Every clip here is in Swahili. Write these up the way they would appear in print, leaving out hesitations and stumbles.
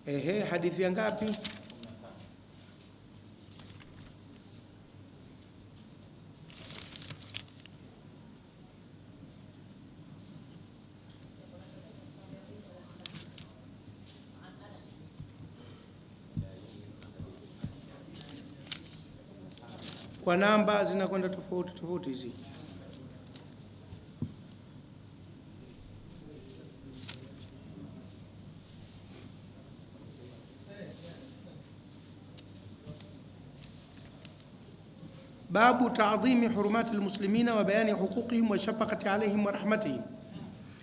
Hadithi ya ngapi? Kwa namba zinakwenda tofauti tofauti hizi. Babu ta'dhimi hurumati almuslimina wa bayani huquqihim wa shafaqati alayhim wa rahmatihim.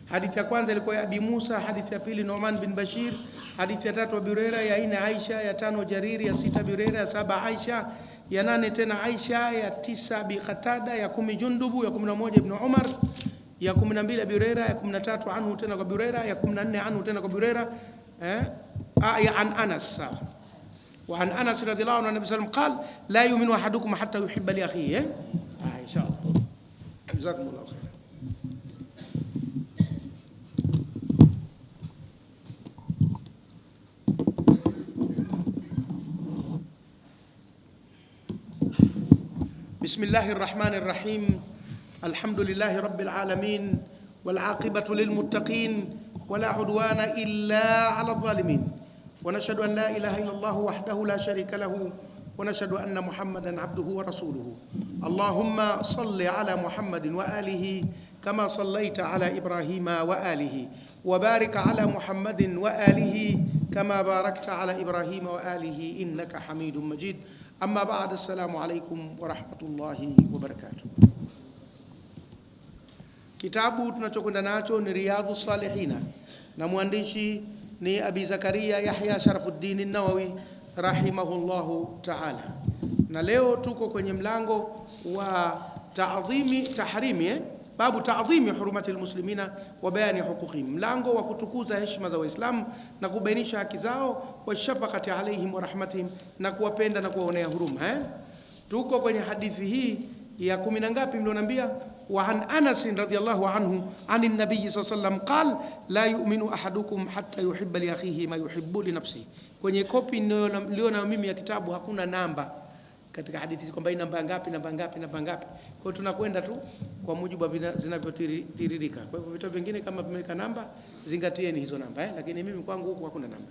Hadithi ya kwanza ilikuwa ya Abi Musa, hadithi ya pili Nu'man bin Bashir, hadithi ya tatu Abi Huraira, ya nne Aisha, ya tano Jariri, ya sita Abi Huraira, ya saba Aisha, ya nane tena Aisha, ya tisa Abi Qatada, ya 10 Jundubu, ya 11 Ibn Umar, ya 12 Abi Huraira, ya 13 anhu tena kwa Abi Huraira, ya 14 anhu tena kwa Abi Huraira, ya an Anas. وعن أنس رضي الله عنه النبي صلى الله عليه وسلم قال لا يؤمن أحدكم حتى يحب لأخيه. إن شاء الله. جزاكم الله خير. بسم الله الرحمن الرحيم. الحمد لله رب العالمين والعاقبة للمتقين ولا عدوان إلا على الظالمين ونشهد أن لا إله إلا الله وحده لا شريك له ونشهد أن محمدا عبده ورسوله. اللهم صل على محمد وآله كما صليت على إبراهيم وآله وبارك على محمد وآله كما باركت على إبراهيم وآله إنك حميد مجيد. أما بعد، السلام عليكم ورحمة الله وبركاته. Kitabu tunachokwenda nacho ni Riyadhus Salihina na mwandishi ni Abi Zakaria Yahya Sharafuddin an-Nawawi rahimahullahu ta'ala. Na leo tuko kwenye mlango wa babu ta'dhimi hurumatil muslimina wa bayani huquqihim, mlango wa kutukuza heshima za Waislamu na kubainisha haki zao, wa shafaqati alaihim wa rahmatihim, na kuwapenda na kuwaonea huruma. Tuko kwenye hadithi hii ya 10 na ngapi mlionambia? Wa an Anas radhiyallahu anhu an an-nabiy sallallahu alayhi wasallam qala la yu'minu ahadukum hatta yuhibba li akhihi ma yuhibbu li nafsihi. Kwenye kopi niliona mimi ya kitabu hakuna namba katika hadithi kwamba namba ngapi. Kwa hiyo tunakwenda tu kwa mujibu zinavyotiririka. Kwa hivyo vitu vingine kama vimeweka namba, zingatieni hizo namba, lakini mimi kwangu huku hakuna namba.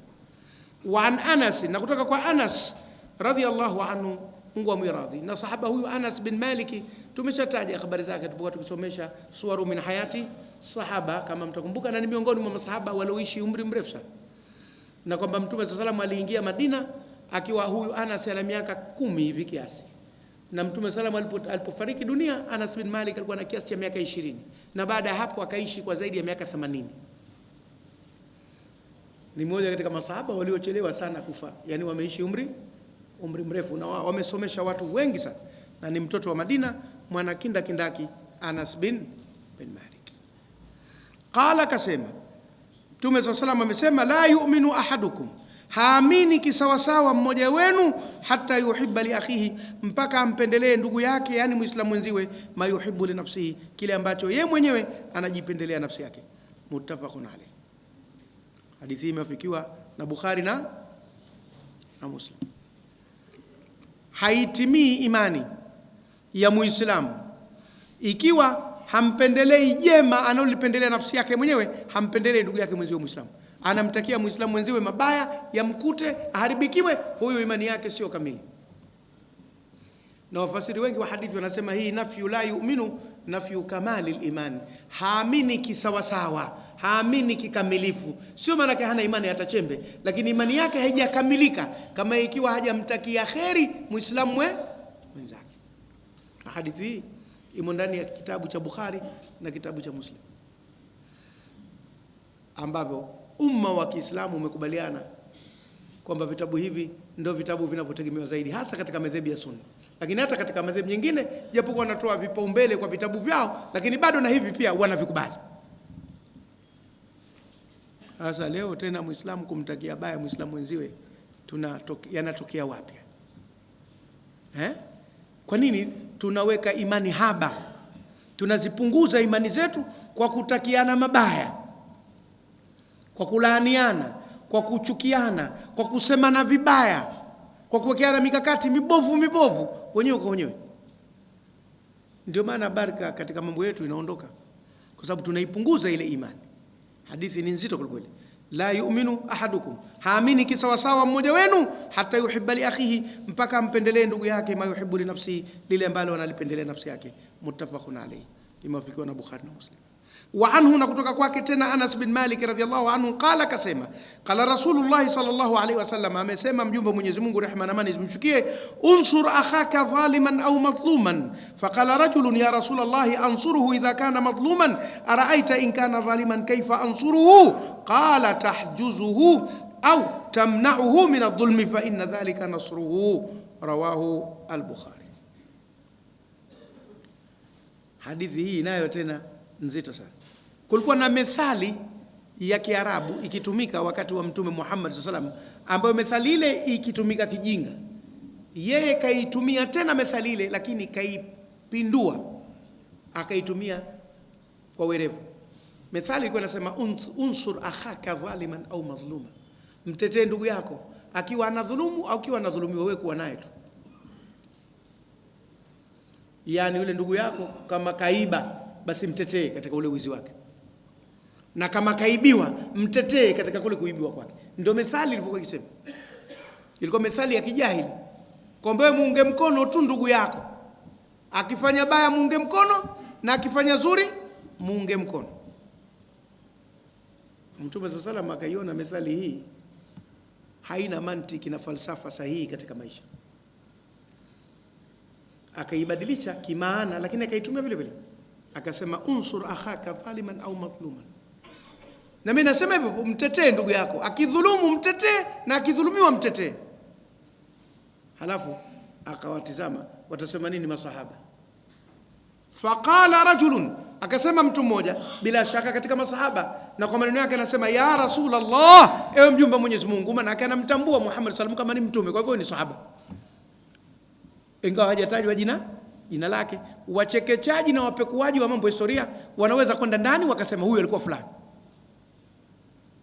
Wa an Anas, na kutoka kwa Anas radhiyallahu anhu, Mungu amwiradhi. Na sahaba huyu Anas bin Maliki tumeshataja habari zake tulipokuwa tukisomesha suwaru min hayati sahaba, kama mtakumbuka, na ni miongoni mwa masahaba walioishi umri mrefu sana, na kwamba Mtume sallallahu alayhi wasallam aliingia Madina akiwa huyu Anas ana miaka 10 hivi kiasi, na Mtume sallallahu alayhi wasallam alipofariki dunia Anas bin Malik alikuwa na kiasi cha miaka 20, na baada ya hapo akaishi kwa zaidi ya miaka 80. Ni mmoja katika masahaba waliochelewa sana kufa, yani wameishi umri mrefu, na wamesomesha watu wengi sana, na ni mtoto wa Madina, mwana kindaki Anas bin Malik. Qala, kasema Mtume sallallahu alayhi wasallam amesema, la yu'minu ahadukum, haamini kisawasawa mmoja wenu, hata yuhibba li akhihi, mpaka ampendelee ndugu yake, yani muislamu mwenziwe, ma yuhibbu li nafsihi, kile ambacho yeye mwenyewe anajipendelea nafsi yake. Muttafaqun alayh. Hadithi imefikiwa na Bukhari na Muslim. Haitimii imani ya Muislamu ikiwa hampendelei jema analolipendelea nafsi yake mwenyewe, hampendelei ndugu yake mwenziwe Muislamu, anamtakia Muislamu mwenziwe mabaya yamkute, aharibikiwe, huyo imani yake sio kamili. Na wafasiri wengi wa hadithi wanasema hii nafyu la yu'minu nafyu kamali al-iman, haamini kisawasawa, haamini kikamilifu. Sio maana yake hana imani hata chembe, lakini imani yake haijakamilika kama ikiwa hajamtakia kheri Muislamu mwenzake. Hadithi hii imo ndani ya kitabu cha Bukhari na kitabu cha Muslim, ambavyo umma wa Kiislamu umekubaliana kwamba vitabu hivi ndio vitabu vinavyotegemewa zaidi, hasa katika madhehebu ya Sunna. Lakini hata katika madhehebu nyingine, japokuwa wanatoa vipaumbele kwa vitabu vyao, lakini bado na hivi pia wanavikubali. Sasa leo tena Muislamu kumtakia baya Muislamu mwenziwe, yanatokea wapi? Kwa nini tunaweka imani haba? Tunazipunguza imani zetu kwa kutakiana mabaya, kwa kulaaniana. kwa kuchukiana, kwa kusemana vibaya, kwa kuwekeana mikakati mibovu wenyewe kwa wenyewe. Ndio maana baraka katika mambo yetu inaondoka, kwa sababu tunaipunguza ile imani. Hadithi ni nzito kweli. La yu'minu ahadukum, haamini kisawasawa mmoja wenu, hata yuhibba li akhihi, mpaka ampendelee ndugu yake, ma yuhibbu li nafsihi, lile ambalo analipendelea nafsi yake. Muttafaqun alayhi, imewafikiwa na Bukhari na Muslim. Wa anhu, na kutoka kwake tena Anas bin Malik radhiyallahu anhu, qala, kasema, qala Rasulullah sallallahu alayhi wasallam, amesema mjumbe Mwenyezi Mungu, rehma na amani zimshukie, unsur akhaka zaliman au madhluman. Faqala rajulun ya Rasulullah, ansuruhu idha kana madhluman, araaita in kana zaliman kayfa ansuruhu? Qala tahjuzuhu au tamna'uhu min adh-dhulmi fa inna dhalika nasruhu. Rawahu al-Bukhari. Hadithi hii nayo tena nzito sana. Kulikuwa na methali ya Kiarabu ikitumika wakati wa Mtume Muhammad sallallahu alaihi wasallam, ambayo methali ile ikitumika kijinga, yeye kaitumia tena methali ile, lakini kaipindua akaitumia kwa werevu. Methali ilikuwa inasema, unsur akhaka zaliman au mazluma, mtetee ndugu yako akiwa anadhulumu au akiwa anadhulumiwa, wewe kuwa naye tu. Yani yule ndugu yako kama kaiba, basi mtetee katika ule wizi wake, na kama kaibiwa mtetee katika kule kuibiwa kwake. Ndio methali ilivyokuwa ikisema. Ilikuwa methali ya kijahili kwamba wewe muunge mkono tu ndugu yako, akifanya baya muunge mkono, na akifanya zuri muunge mkono. Mtume sallallahu alayhi wasallam akaiona methali hii haina mantiki na falsafa sahihi katika maisha, akaibadilisha kimaana, lakini akaitumia vile vile, akasema unsur akhaka zaliman au madhluman. Na mimi nasema hivyo, mtetee ndugu yako, akidhulumu mtetee, na akidhulumiwa mtetee. Halafu akawatizama watasema nini masahaba. Faqala rajulun, akasema mtu mmoja, bila shaka katika masahaba, na kwa maneno yake anasema, ya Rasulullah, ewe mjumbe wa Mwenyezi Mungu. Maana yake anamtambua Muhammad sallallahu alaihi wasallam kama ni mtume, kwa hivyo ni sahaba, ingawa hajatajwa jina lake. Wachekechaji na wapekuaji wa mambo ya historia wanaweza kwenda ndani wakasema huyu alikuwa fulani,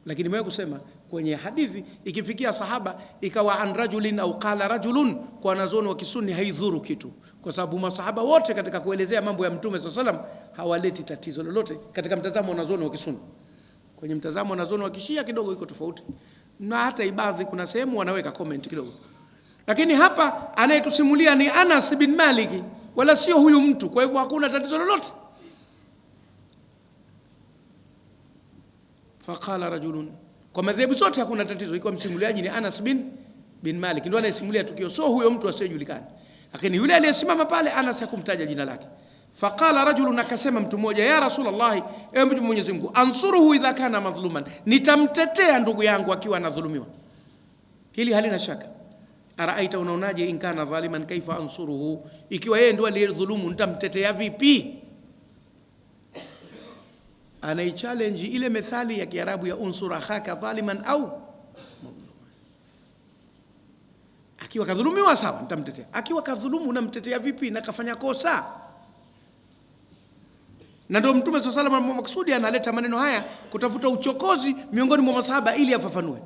lakini mimi kusema kwenye hadithi ikifikia sahaba ikawa an rajulin au qala rajulun, kwa wanazuoni wa Kisunni haidhuru kitu, kwa sababu masahaba wote katika kuelezea mambo ya Mtume sallallahu alaihi wasallam hawaleti tatizo lolote katika mtazamo wa wanazuoni wa Kisunni. Kwenye mtazamo wa wanazuoni wa Kishia kidogo iko tofauti, na hata ibadhi kuna sehemu wanaweka comment kidogo. Lakini hapa anayetusimulia ni Anas bin Malik, wala sio huyu mtu, kwa hivyo hakuna tatizo lolote. Faqala rajulun, kwa madhehebu zote hakuna tatizo, iko msimuliaji ni Anas bin Malik, ndio anayesimulia tukio, sio huyo mtu asiyejulikana. Lakini yule aliyesimama pale Anas hakumtaja jina lake. Faqala rajulun, akasema mtu mmoja, ya Rasulullah, ewe mjumbe wa Mwenyezi Mungu, ansuruhu idha kana madhluman, nitamtetea ndugu yangu akiwa anadhulumiwa. Hili halina shaka. Araaita, unaonaje, in kana zaliman kaifa ansuruhu, ikiwa yeye ndio aliyedhulumu nitamtetea vipi? Anaichallenge ile methali ya Kiarabu ya unsur akhaka zaliman au akiwa kadhulumiwa, sawa, nitamtetea. Akiwa kadhulumu unamtetea vipi na kafanya kosa? Na ndio Mtume sallallahu alayhi wasallam maksudi analeta maneno haya kutafuta uchokozi miongoni mwa masahaba ili afafanue.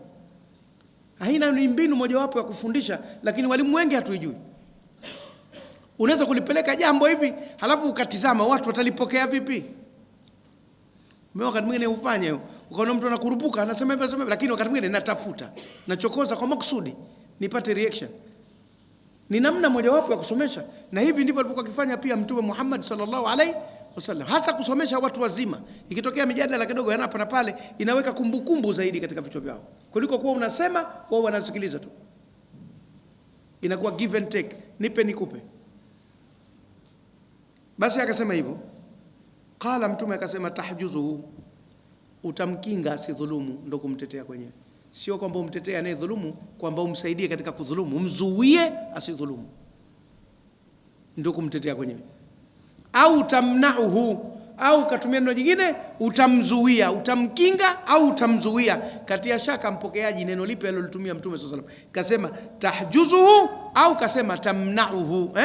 Haina ni mbinu mojawapo ya kufundisha, lakini walimu wengi hatuijui. Unaweza kulipeleka jambo hivi halafu ukatizama watu watalipokea vipi? Mimi wakati mwingine ufanye hiyo, ukaona mtu anakurupuka anasema hivi, lakini wakati mwingine natafuta, nachokoza kwa makusudi nipate reaction. Ni namna mojawapo ya kusomesha, na hivi ndivyo alivyokuwa akifanya pia Mtume Muhammad sallallahu alaihi wasallam, hasa kusomesha watu wazima. Ikitokea mijadala kidogo yana hapa na pale, inaweka kumbukumbu zaidi katika vichwa vyao kuliko kuwa unasema wao wanasikiliza tu. Inakuwa give and take, nipe nikupe. Basi akasema hivyo. Qala, Mtume akasema, tahjuzuhu, utamkinga asidhulumu, ndo kumtetea kwenyewe. Sio kwamba umtetee anayedhulumu, kwamba umsaidie katika kudhulumu, umzuie asidhulumu, ndo kumtetea kwenyewe. Au tamna'uhu, au katumia neno jingine, utamzuia, utamkinga au utamzuia. Katia shaka mpokeaji neno lipi alilolitumia Mtume sallallahu alaihi wasallam, kasema tahjuzuhu au kasema tamna'uhu.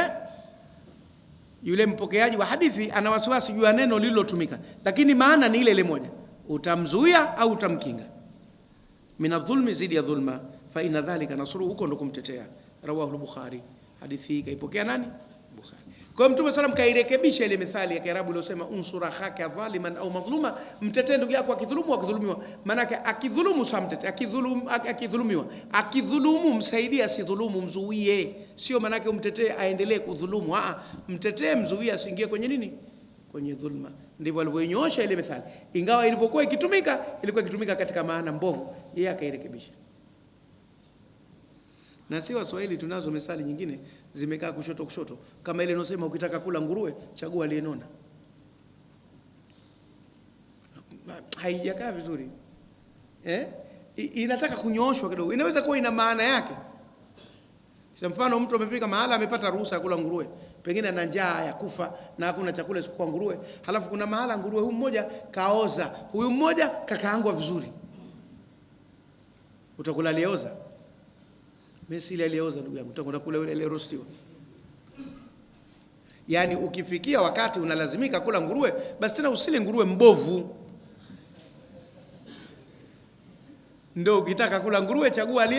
Yule mpokeaji wa hadithi ana wasiwasi juu ya neno lililotumika, lakini maana ni ile ile moja, utamzuia au utamkinga. min adh-dhulmi, zidi ya dhulma, fa inna dhalika nasru, huko ndo kumtetea. Rawahu al-Bukhari, hadithi hii kaipokea nani? Bukhari. Kwa Mtume sallam kairekebisha ile methali ya Kiarabu iliyosema unsura khaka dhaliman au madhluma, mtetee ndugu yako akidhulumu au akidhulumiwa. Maana yake akidhulumu samtete, akidhulumiwa, akidhulumu msaidie, asidhulumu mzuie. Sio maana yake umtetee aendelee kudhulumu, mtetee mzuie asiingie kwenye nini? Kwenye dhulma. Ndivyo alivyonyosha ile methali, ingawa ilivyokuwa ikitumika ilikuwa ikitumika katika maana mbovu, yeye akairekebisha. Na si Waswahili tunazo methali nyingine zimekaa kushoto kama ile inosema ukitaka kula nguruwe chagua aliyenona. Haijakaa vizuri. Inataka kunyooshwa kidogo. Inaweza kuwa ina maana yake. Kwa mfano mtu amefika mahala amepata ruhusa ya kula nguruwe, pengine ana njaa ya kufa na hakuna chakula isipokuwa nguruwe. Halafu kuna mahala nguruwe huyu mmoja kaoza, huyu mmoja kakaangwa vizuri. Utakula alioza? Mimi si ile alioza ndugu yangu, utakwenda kula ile roastiwa. Yaani ukifikia wakati unalazimika kula nguruwe, basi tena usile nguruwe mbovu. Ndio ukitaka kula nguruwe chagua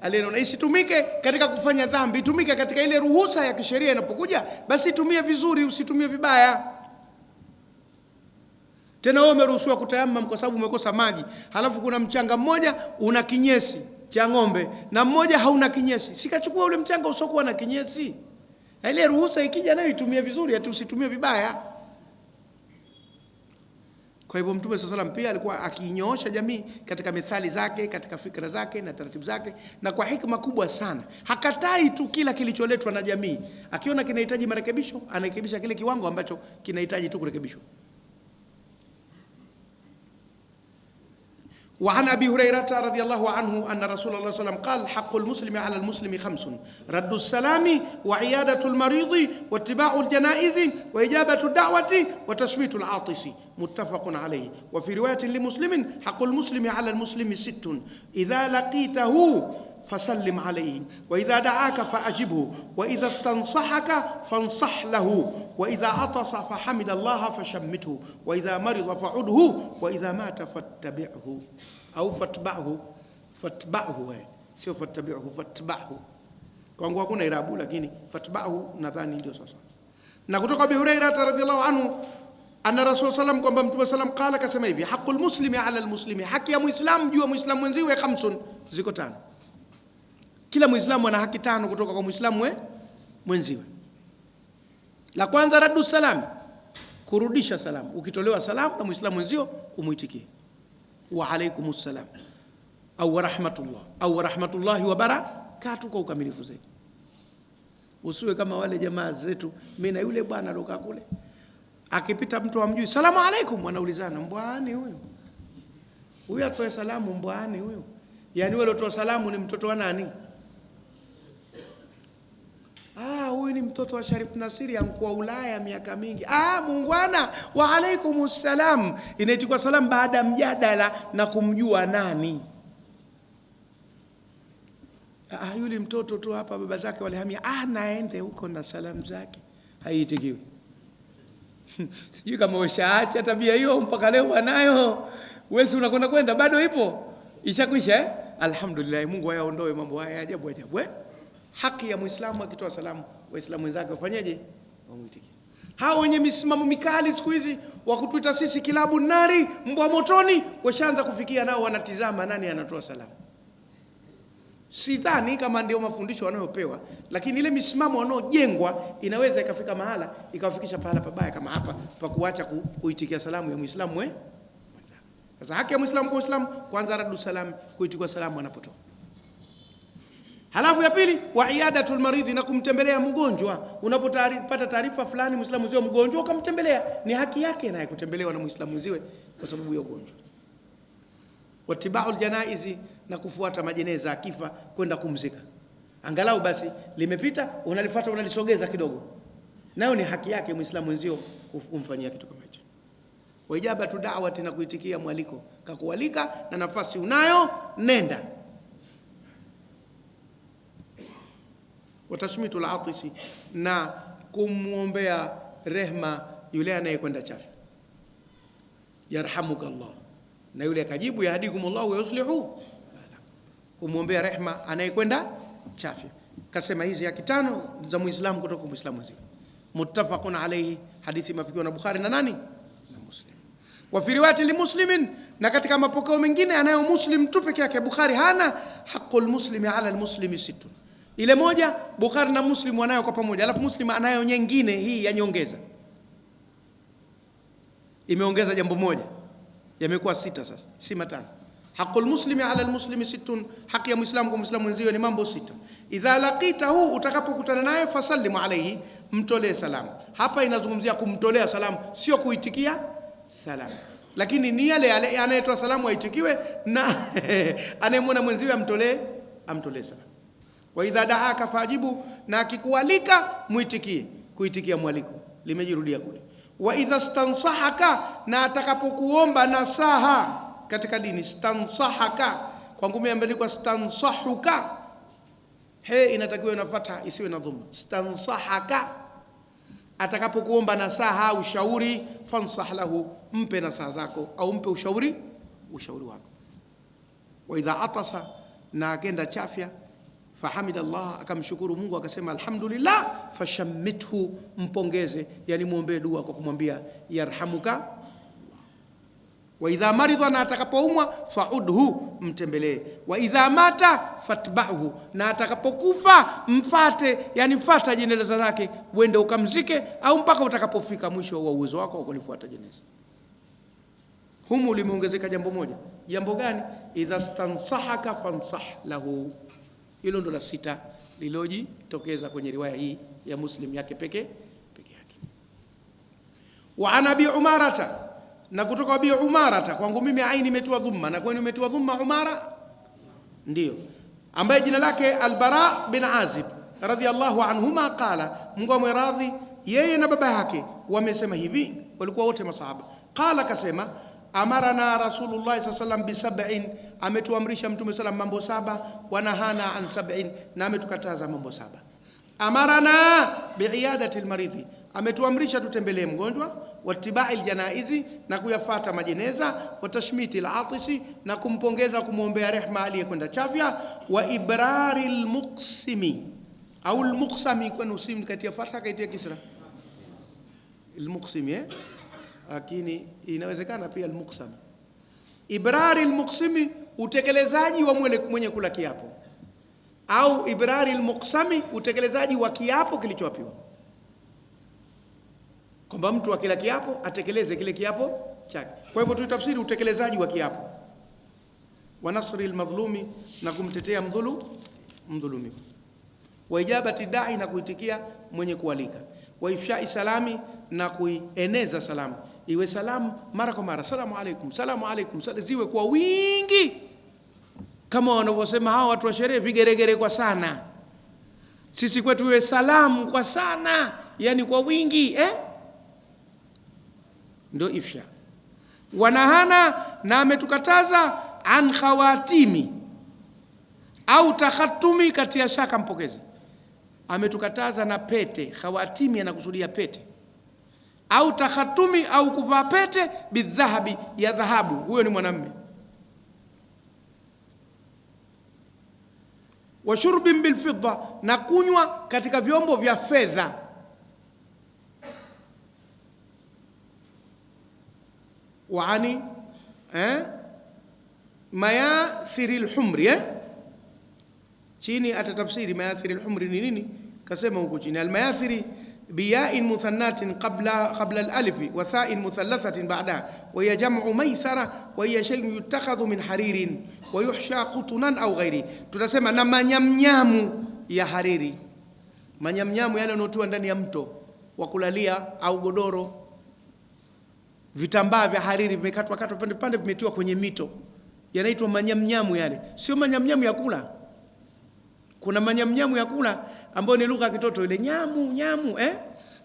aliyenona. Isitumike katika kufanya dhambi, itumike katika ile ruhusa ya kisheria inapokuja, basi tumie vizuri, usitumie vibaya. Tena wewe umeruhusiwa kutayamam kwa sababu umekosa maji, halafu kuna mchanga mmoja una kinyesi cha ng'ombe na mmoja hauna kinyesi. Sikachukua ule mchanga usiokuwa na kinyesi. Ile ruhusa ikija nayo itumie vizuri, ati usitumie vibaya. Kwa hivyo Mtume SAW pia alikuwa akinyoosha jamii katika methali zake, katika fikra zake na taratibu zake, na kwa hikma kubwa sana. Hakatai tu kila kilicholetwa na jamii. Akiona kinahitaji marekebisho, anarekebisha kile kiwango ambacho kinahitaji tu kurekebishwa. وعن أبي هريرة رضي الله عنه أن رسول الله صلى الله عليه وسلم قال حق المسلم على المسلم 5: رد السلام وعيادة المريض واتباع الجنائز وإجابة الدعوة وتشميت العاطس، متفق عليه. وفي رواية لمسلم حق المسلم على المسلم 6: إذا لقيته فسلم عليه، وإذا دعاك فأجبه، وإذا استنصحك فانصح له، وإذا عطس فحمد الله فشمته، وإذا مرض فعده، وإذا مات فاتبعه أو فاتبعه sio fattabi'uhu, fatba'hu. Kwangu hakuna irabu, lakini fatba'hu nadhani ndio sasa. Na kutoka Abi Hurairah radhiyallahu anhu anna Rasul sallam, kwamba Mtume sallam qala, kasema hivi: haqqul muslimi ala almuslimi, haki ya muislamu juu ya muislamu mwenziwe 5, ziko 5. Kila muislamu ana haki 5 kutoka kwa muislamu mwenziwe. La kwanza, raddu salam, kurudisha salamu. Ukitolewa salamu na muislamu mwenzio umuitikie wa alaikumus salam au wa rahmatullah au wa rahmatullahi wa barakatuh kwa ukamilifu zaidi. Usiwe kama wale jamaa zetu, mimi na yule bwana alokaa kule, akipita mtu amjui, salamu alaikum, wanaulizana mbwani huyo atoe salamu, mbwani huyo. Yaani wale watoa salamu ni mtoto wa nani? Huyu ni mtoto wa Sharif Nasiri ankuwa Ulaya miaka mingi. Muungwana, wa alaikumus salam. Inaitikwa salam baada ya mjadala na kumjua nani. Yule mtoto tu hapa baba zake walihamia, naende huko na salamu zake. Haitikiwi. Sijui kama ushaacha tabia hiyo mpaka leo wanayo. Wewe unakwenda bado ipo. Ishakwisha Alhamdulillah, Mungu ayaondoe mambo haya ajabu. Haki ya Muislamu akitoa salamu, Waislamu wenzake wafanyeje? Wamuitikie. Hao wenye misimamo mikali siku hizi wa kutuita sisi kilabu nari, mbwa motoni, washaanza kufikia nao wanatizama nani anatoa salamu. Sidhani kama ndio mafundisho wanayopewa, lakini ile misimamo wanaojengwa inaweza ikafika mahala ikawafikisha pahala pabaya kama hapa pa kuacha kuitikia salamu ya Muislamu Sasa haki ya Muislamu kwa Uislamu, kwanza raddu salam, kuitikia salamu anapotoa. Halafu ya pili, wa iyadatul maridhi, na kumtembelea mgonjwa. Unapopata taarifa fulani Muislamu mzio mgonjwa ukamtembelea, ni haki yake naye kutembelewa na Muislamu mziwe kwa sababu ya ugonjwa. Watiba'ul janaizi, na kufuata majeneza akifa kwenda kumzika. Angalau basi limepita, unalifuata, unalisogeza kidogo. Nayo ni haki yake Muislamu mzio kumfanyia kitu kama hicho. Waijabatu da'wati, na kuitikia mwaliko. Kakualika na nafasi unayo, nenda. Watashmitul atisi, na kumuombea rehma yule anayekwenda chafi. Yarhamukallah, na yule akajibu yahdikumullah wa yuslihu kumwombea rehma anayekwenda chafya. Kasema hizi haki 5 za Muislamu kutoka Muislamu mwenzie. Muttafaqun alayhi, hadithi mafikiwa na Bukhari na nani? Na Muslim. Wa fi riwayati li Muslimin, na katika mapokeo mengine anayo Muslim tu peke yake, Bukhari hana. Haqqul muslimi ala almuslimi 6. Ile moja Bukhari na Muslim wanayo kwa pamoja, alafu Muslim anayo nyingine hii ya nyongeza. Imeongeza jambo moja, yamekuwa 6 sasa, si 5. Haqqul muslimi ala almuslimi 6, haki ya Muislamu kwa Muislamu mwenziwe ni mambo 6. Idha laqitahu, utakapokutana naye, fasallimu alayhi, mtolee salamu. Hapa inazungumzia kumtolea salamu, sio kuitikia salamu, lakini ni yale anayetoa salamu aitikiwe na anayemwona mwenziwe amtolee salamu. Wa idha daaka fajibu, na akikualika muitikie. Kuitikia mwaliko limejirudia kule. Wa idha stansahaka, na atakapokuomba nasaha katika dini. Stansahaka kwangu mimi imeandikwa stansahuka, he inatakiwa na fatha isiwe na dhamma. Stansahaka, atakapokuomba nasaha, ushauri, fansah lahu, mpe nasaha zako au mpe ushauri wako. Wa idha atasa, na akenda chafya, fahamidallah, akamshukuru Mungu akasema alhamdulillah, fashammithu, mpongeze, yani muombe dua kwa kumwambia yarhamuka. Wa idha maridha, na atakapoumwa, faudhu, mtembelee. Wa idha mata fatba'hu, na atakapokufa mfate, yani mfata jeneza zake, uende ukamzike au mpaka utakapofika mwisho wa uwezo wako wa kulifuata jeneza. Humu limeongezeka jambo moja. Jambo gani? Idha stansahaka fansah lahu. Hilo ndo la 6 lilojitokeza kwenye riwaya hii ya Muslim yake peke yake. Wa Abi Umarata, na kutoka Abi Umarata, kwangu mimi aini imetiwa dhumma na kwenu imetiwa dhumma Umara, ndio ambaye jina lake Al-Bara bin Azib radhiyallahu anhuma qala, Mungu amradhi yeye na baba yake wamesema hivi, walikuwa wote masahaba. Qala, kasema amarana Rasulullah sallallahu bi 7, ametuamrisha Mtume sallam mambo 7, wanahana an 7, na ametukataza mambo 7. Amarana bi'iyadati almaridhi, ametuamrisha tutembelee mgonjwa, watibai aljanaizi, na kuyafuata majeneza, watashmiti alatisi, na kumpongeza kumwombea rehma aliyekwenda chafya, wa ibrari almuqsimi au almuqsami, kwa nusim kati ya fatha kati ya kisra almuqsimi, lakini inawezekana pia almuqsam. Ibrari almuqsimi, utekelezaji wa mwenye kula kiapo, au ibrari almuqsami, utekelezaji wa kiapo kilichoapiwa, kwamba mtu akila kiapo atekeleze kile kiapo chake. Kwa hivyo tutafsiri utekelezaji wa kiapo. Wa nasri almadhlumi, na kumtetea mdhulumiwa. Wa ijabati da'i, na kuitikia mwenye kualika. Wa ifshai salami, na kuieneza salamu, iwe salamu mara kwa mara, salamu alaykum, salamu alaykum, ziwe kwa wingi, kama wanavyosema hao watu wa sherehe, vigeregere kwa sana. Sisi kwetu iwe salamu kwa sana, yani kwa wingi, ndio ifsha. Wanahana, na ametukataza an khawatimi au takhatumi, kati ya shaka mpokezi. Ametukataza na pete, khawatimi anakusudia pete, au takhatumi, au kuvaa pete, bidhahabi, ya dhahabu, huyo ni mwanamume. Wa shurbin bilfidda, na kunywa katika vyombo vya fedha. Wa ani mayathiril humri, chini atatafsiri mayathiril humri ni nini. Kasema huko chini, almayathiri biya'in muthannatin qabla al-alif wa tha'in muthallathatin ba'daha, wa hiya jam'u maysara, wa hiya shay'un yutakhadhu min haririn wa yuhsha qutunan au ghairi. Tunasema na manyamnyamu ya hariri, manyamnyamu yale yanotiwa ndani ya mto wa kulalia au godoro, vitambaa vya hariri vimekatwa pande pande, vimetiwa kwenye mito, yanaitwa manyamnyamu yale. Sio manyamnyamu ya kula. Kuna manyamnyamu ya kula ambayo ni lugha ya kitoto ile, nyamu,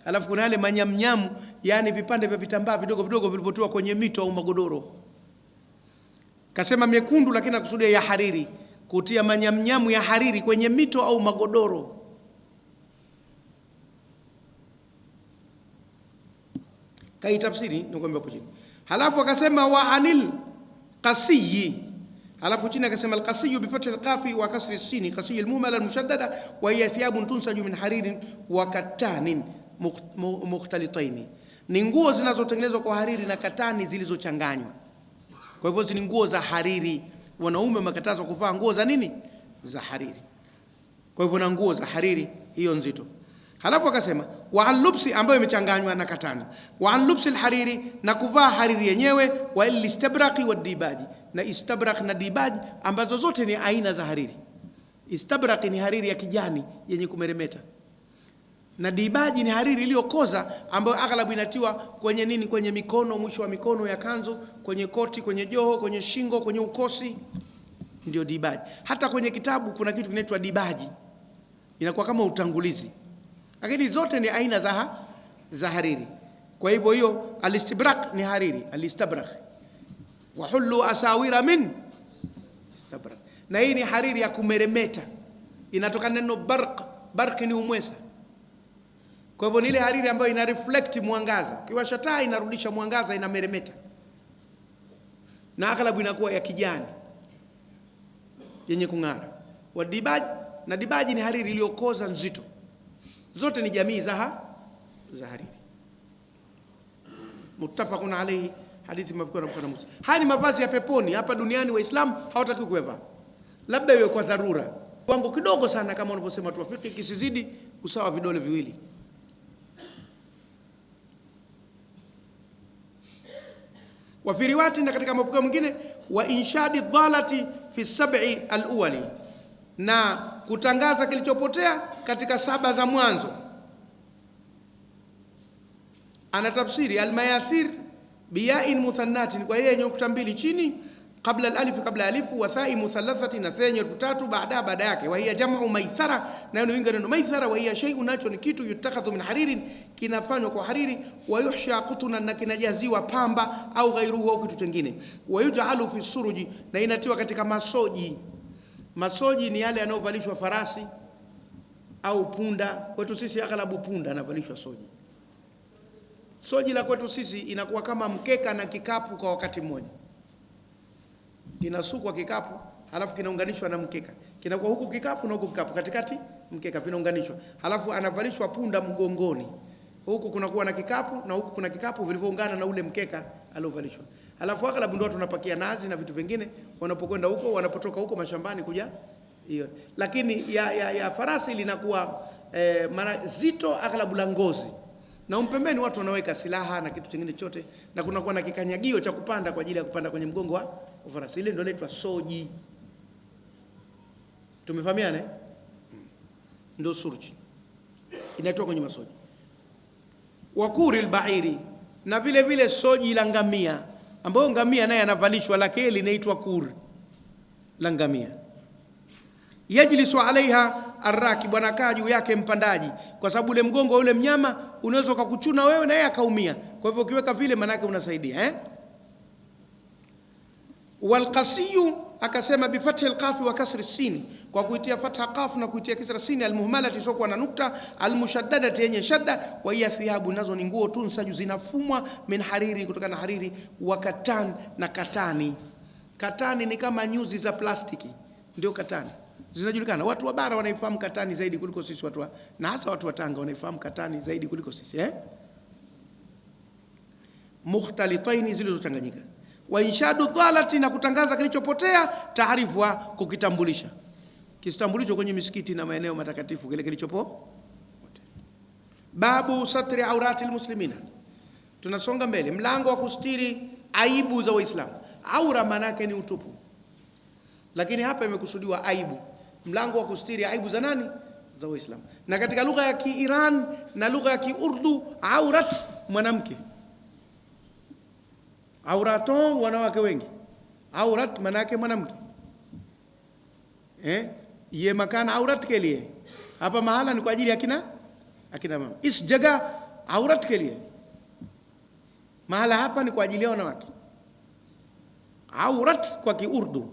alafu kuna yale manyamnyamu, yani vipande vya vitambaa vidogo vidogo vilivyotiwa kwenye mito au magodoro. Kasema mekundu, lakini akusudia ya hariri, kutia manyamnyamu ya hariri kwenye mito au magodoro. Kaitafsiri nikwambia hapo chini. Halafu akasema wa anil qasiyi, Alafu chini akasema al-qasiyu bi fathi al-qafi wa kasri as-sin, qasiyu al-muhmala al-mushaddada wa hiya thiyabun tunsaju min haririn wa katanin mukhtalitaini, ni nguo zinazotengenezwa kwa hariri na katani zilizochanganywa. Kwa hivyo ni nguo za hariri. Wanaume wamekatazwa kuvaa nguo za nini? Za hariri. Kwa hivyo na nguo za hariri hiyo nzito. Halafu akasema wa al-lubsi, ambayo imechanganywa na katani, wa al-lubsi al-hariri, na kuvaa hariri yenyewe, wa al-istabraqi wa dibaji, na istabraq na dibaji ambazo zote ni aina za hariri. Istabraqi ni hariri ya kijani yenye kumeremeta, na dibaji ni hariri iliyokoza ambayo aghlabu inatiwa kwenye nini? Kwenye mikono, mwisho wa mikono ya kanzu, kwenye koti, kwenye joho, kwenye shingo, kwenye ukosi, ndio dibaji. Hata kwenye kitabu kuna kitu kinaitwa dibaji, inakuwa kama utangulizi, lakini zote ni aina za hariri. Kwa hivyo hiyo al-istibraq ni hariri, al-istabraq. Wa hullu asawira min istabraq, na hii ni hariri ya kumeremeta, inatokana neno barq. Barq ni umwesa. Kwa hivyo ni ile hariri ambayo ina reflect mwangaza, kiwasha taa inarudisha mwangaza, inameremeta, na aghlabu inakuwa ya kijani yenye kung'ara. Wa dibaji, na dibaji ni hariri iliyokoza nzito. Zote ni jamii za hariri. Muttafaqun alayhi, hadithi mafikwa na Bukhari na Muslim. Haya ni mavazi ya peponi. Hapa duniani Waislamu hawataki kuvaa, labda iwe kwa dharura, kiwango kidogo sana, kama wanavyosema tuwafiki, kisizidi usawa vidole viwili. Wa fi riwayati, na katika mapokeo mwingine, wa inshadi dhalati fi sab'i al-awwali, na kutangaza kilichopotea katika 7 za mwanzo. Ana tafsiri al-mayathir biyain muthannatin, kwa yeye yenye nukta mbili chini, qabla al-alif, qabla alifu, wa thai muthallathati, na thenye herufi 3 baada yake. Wa hiya jam'u maithara, na wingi neno maithara. Wa hiya shay'un, nacho ni kitu, yutakhadhu min haririn, kinafanywa kwa hariri. Wa yuhsha qutuna, na kinajaziwa pamba, au ghairuhu, au kitu kingine. Wa yuj'alu fi suruji, na inatiwa katika masoji. Masoji ni yale yanayovalishwa farasi au punda. Kwetu sisi aghlabu punda anavalishwa soji. Soji la kwetu sisi inakuwa kama mkeka na kikapu kwa wakati mmoja. Kinasukwa kikapu, halafu kinaunganishwa na mkeka. Kinakuwa huku kikapu na huku kikapu, katikati mkeka, vinaunganishwa. Halafu anavalishwa punda mgongoni. Huku kunakuwa na kikapu na huku kuna kikapu vilivyoungana na ule mkeka aliovalishwa. Halafu aghlabu ndio tunapakia nazi na vitu vingine wanapokwenda huko, wanapotoka huko mashambani kuja hiyo. Lakini ya farasi linakuwa mara zito, aghlabu la ngozi, na umpembeni watu wanaweka silaha na kitu kingine chote, na kunakuwa na kikanyagio cha kupanda kwa ajili ya kupanda kwenye mgongo wa farasi. Ile ndio inaitwa soji. Tumefahamiana eh? Ndio surji inaitwa kwenye masoji. Wakuri al-ba'iri, na vile vile soji la ngamia, ambayo ngamia naye anavalishwa, lake linaitwa kur la ngamia. Yajlisu alaiha arrakib, anakaa juu yake mpandaji, kwa sababu ule mgongo wa ule mnyama unaweza kukuchuna wewe na yeye akaumia. Kwa hivyo ukiweka vile, manake unasaidia eh. Walqasiyu, akasema bi fathi alqaf wa kasri sin, kwa kuitia fatha qaf na kuitia kisra sin, almuhmalati, sio na nukta, almushaddadati, yenye shadda. Wa hiya thiyabu, nazo ni nguo, tunsaju, zinafumwa, min hariri, kutokana na hariri, wa katan, na katani. Katani ni kama nyuzi za plastiki, ndio katani zinajulikana. Watu wa bara wanaifahamu katani zaidi kuliko sisi watu na hasa watu wa Tanga wanaifahamu katani zaidi kuliko sisi eh. Mukhtalitaini, zilizochanganyika. Wa inshadu dhalati, na kutangaza kilichopotea, taarifwa, kukitambulisha. Kitambulisho kwenye misikiti na maeneo matakatifu, kile kilichopo. Babu satri aurati almuslimina, tunasonga mbele, mlango wa kustiri aibu za Waislamu. Aura manake ni utupu, lakini hapa imekusudiwa aibu, mlango wa kustiri aibu za nani? Za Waislamu. Na katika lugha ya Kiiran na lugha ya Kiurdu, aurat mwanamke, auraton wanawake wengi, aurat manake mwanamke ye makana aurat ke liye, hapa mahala ni kwa ajili ya akina mama. Is jaga aurat ke liye, mahala hapa ni kwa ajili ya wanawake. Aurat kwa Kiurdu,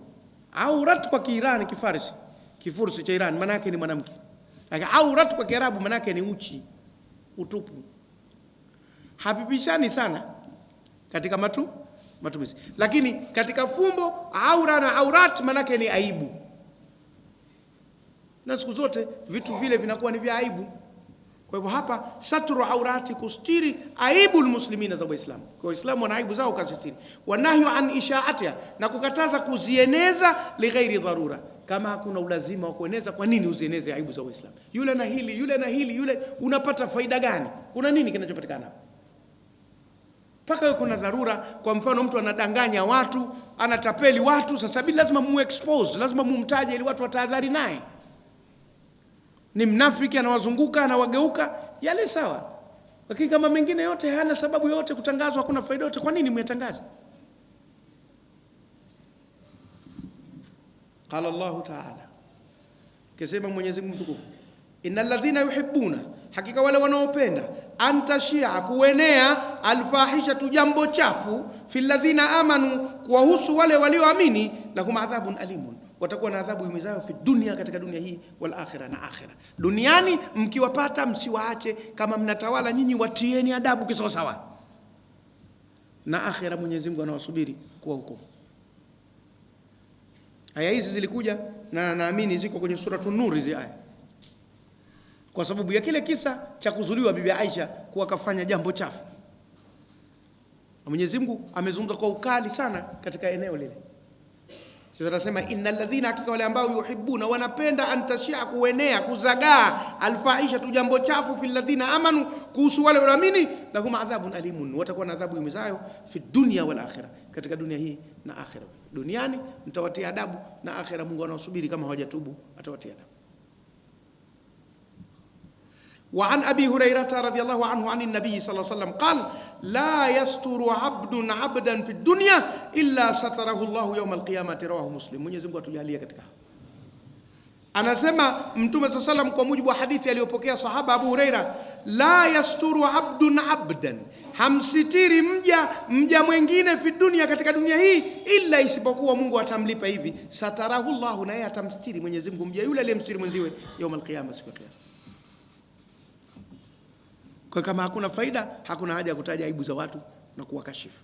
aurat kwa Kiirani, Kifarsi, Kifursi cha Iran, manake ni mwanamke. Lakini aurat kwa Kiarabu manake ni uchi, utupu. Hapipishani sana katika matumizi. Lakini katika fumbo aura na aurat manake ni aibu, na siku zote vitu vile vinakuwa ni vya aibu. Kwa hivyo hapa satru aurati, kustiri aibu almuslimina za Waislamu. Kwa Waislamu wana aibu zao kasitiri. Wanahyu an ishaatiha, na kukataza kuzieneza lighairi dharura. Kama hakuna ulazima wa kueneza, kwa nini uzieneze aibu za Waislamu? Yule na hili, yule na hili, yule, unapata faida gani? Kuna nini kinachopatikana hapo? Paka kuna dharura. Kwa mfano mtu anadanganya watu, anatapeli watu, sasa bila lazima muexpose, lazima mumtaje ili watu watahadhari naye. Ni mnafiki, anawazunguka, anawageuka, yale sawa. Lakini kama mengine yote hana sababu yote kutangazwa, hakuna faida yote, kwa nini myatangaza? Qala Allah Ta'ala, kisema Mwenyezi Mungu mtukufu, innal ladhina yuhibbuna, hakika wale wanaopenda, antashia, kuenea, alfahisha, jambo chafu, fil ladhina amanu, kuwahusu wale walioamini, lahum adhabun alimun, watakuwa na adhabu iumizayo fi dunia, katika dunia hii, wal akhirah, na akhirah. Duniani mkiwapata msiwaache, kama mnatawala nyinyi watieni adabu kisawasawa, na akhirah Mwenyezi Mungu anawasubiri kwa hukumu. Aya hizi zilikuja na naamini ziko kwenye suratul Nur hizi aya, kwa sababu ya kile kisa cha kuzuliwa bibi Aisha kuwa kafanya jambo chafu. Na Mwenyezi Mungu amezungumza kwa ukali sana katika eneo lile. Sasa tunasema innal ladhina, hakika wale ambao yuhibbuna, wanapenda, antashia, kuenea, kuzagaa, alfahisha, jambo chafu, fil ladhina amanu, kuhusu wale walioamini, lahum adhabun alimun, watakuwa na adhabu iumizayo fi dunya wal akhirah, katika dunia hii na akhirah. Duniani mtawatia adabu, na akhirah Mungu anawasubiri kama hawajatubu atawatia adabu. وعن أبي هريرة رضي الله عنه عن النبي صلى الله عليه وسلم قال لا يستر عبد عبدا في الدنيا إلا ستره الله يوم القيامة. رواه مسلم. Mwenyezi Mungu atujalie katika. Anasema Mtume صلى الله عليه وسلم kwa mujibu wa hadithi aliyopokea sahaba Abu Huraira, la yasturu abdun abdan, hamsitiri mja mwingine fi dunia, katika dunia hii, illa, isipokuwa Mungu atamlipa hivi, satarahu Allah, na yeye atamstiri Mwenyezi Mungu mja yule aliyemstiri mwenziwe يوم القيامة, siku ya kiyama. Kwa kama hakuna faida, hakuna haja ya kutaja aibu za watu na kuwakashifu.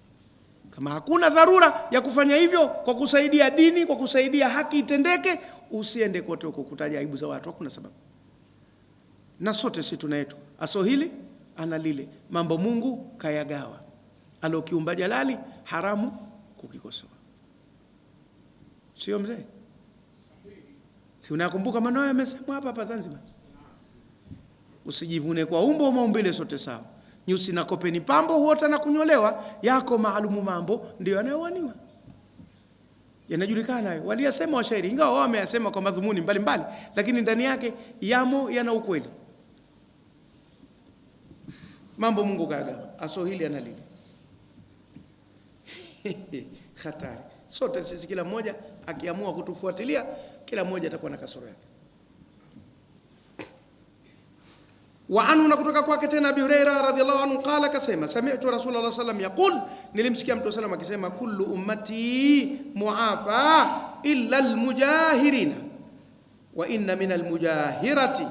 Kama hakuna dharura ya kufanya hivyo kwa kusaidia dini, kwa kusaidia haki itendeke, usiende kote huko kutaja aibu za watu, hakuna sababu. Na sote sisi tuna yetu, aso hili ana lile, mambo Mungu kayagawa, alokiumba jalali, haramu kukikosoa. Sio mzee? Si unakumbuka maneno yamesemwa hapa Zanzibar? Usijivune kwa umbo, maumbile sote sawa. Nyusi na kopeni pambo, huota na kunyolewa, yako maalumu mambo ndio yanayowaniwa. Yanajulikana hayo. Waliyasema washairi, ingawa wao wameyasema kwa madhumuni mbalimbali, lakini ndani yake yana ukweli. Mambo Mungu kagawa, aso hili ana lile. Hatari. Sote sisi, kila mmoja akiamua kutufuatilia, kila mmoja atakuwa na kasoro yake. Wa anhu, na kutoka kwake tena Abi Huraira radhiyallahu anhu qala, kasema sami'tu Rasulullah sallallahu alayhi wasallam yaqul, nilimsikia Mtume sallallahu alayhi wasallam akisema, kullu ummati muafa illa almujahirina wa inna min almujaharati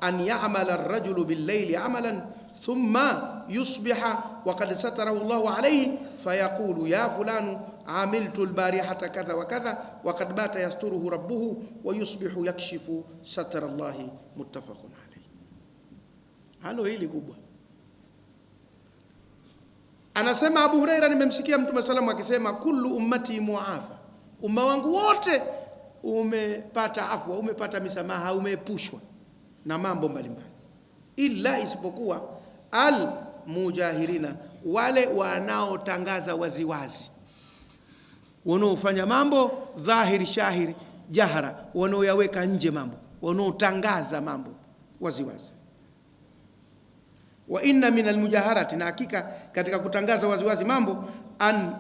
an ya'mala ar-rajulu bil-layli 'amalan thumma yusbiha wa qad satarahu Allahu alayhi fayaqulu ya fulanu amiltu al-barihata kadha wa kadha wa qad bata yasturuhu rabbuhu wa yusbihu yakshifu satara Allahi, muttafaqun alayhi. Halo hili kubwa. Anasema Abu Huraira, nimemsikia Mtume sallallahu akisema, kullu ummati muafa, umma wangu wote umepata afwa, umepata misamaha, umeepushwa na mambo mbalimbali, illa, isipokuwa al-mujahirina, wale wanaotangaza waziwazi, wanaofanya mambo dhahiri shahiri jahara, wanaoyaweka nje mambo, wanaotangaza mambo waziwazi. Wa inna min almujaharati, na hakika katika kutangaza waziwazi mambo, an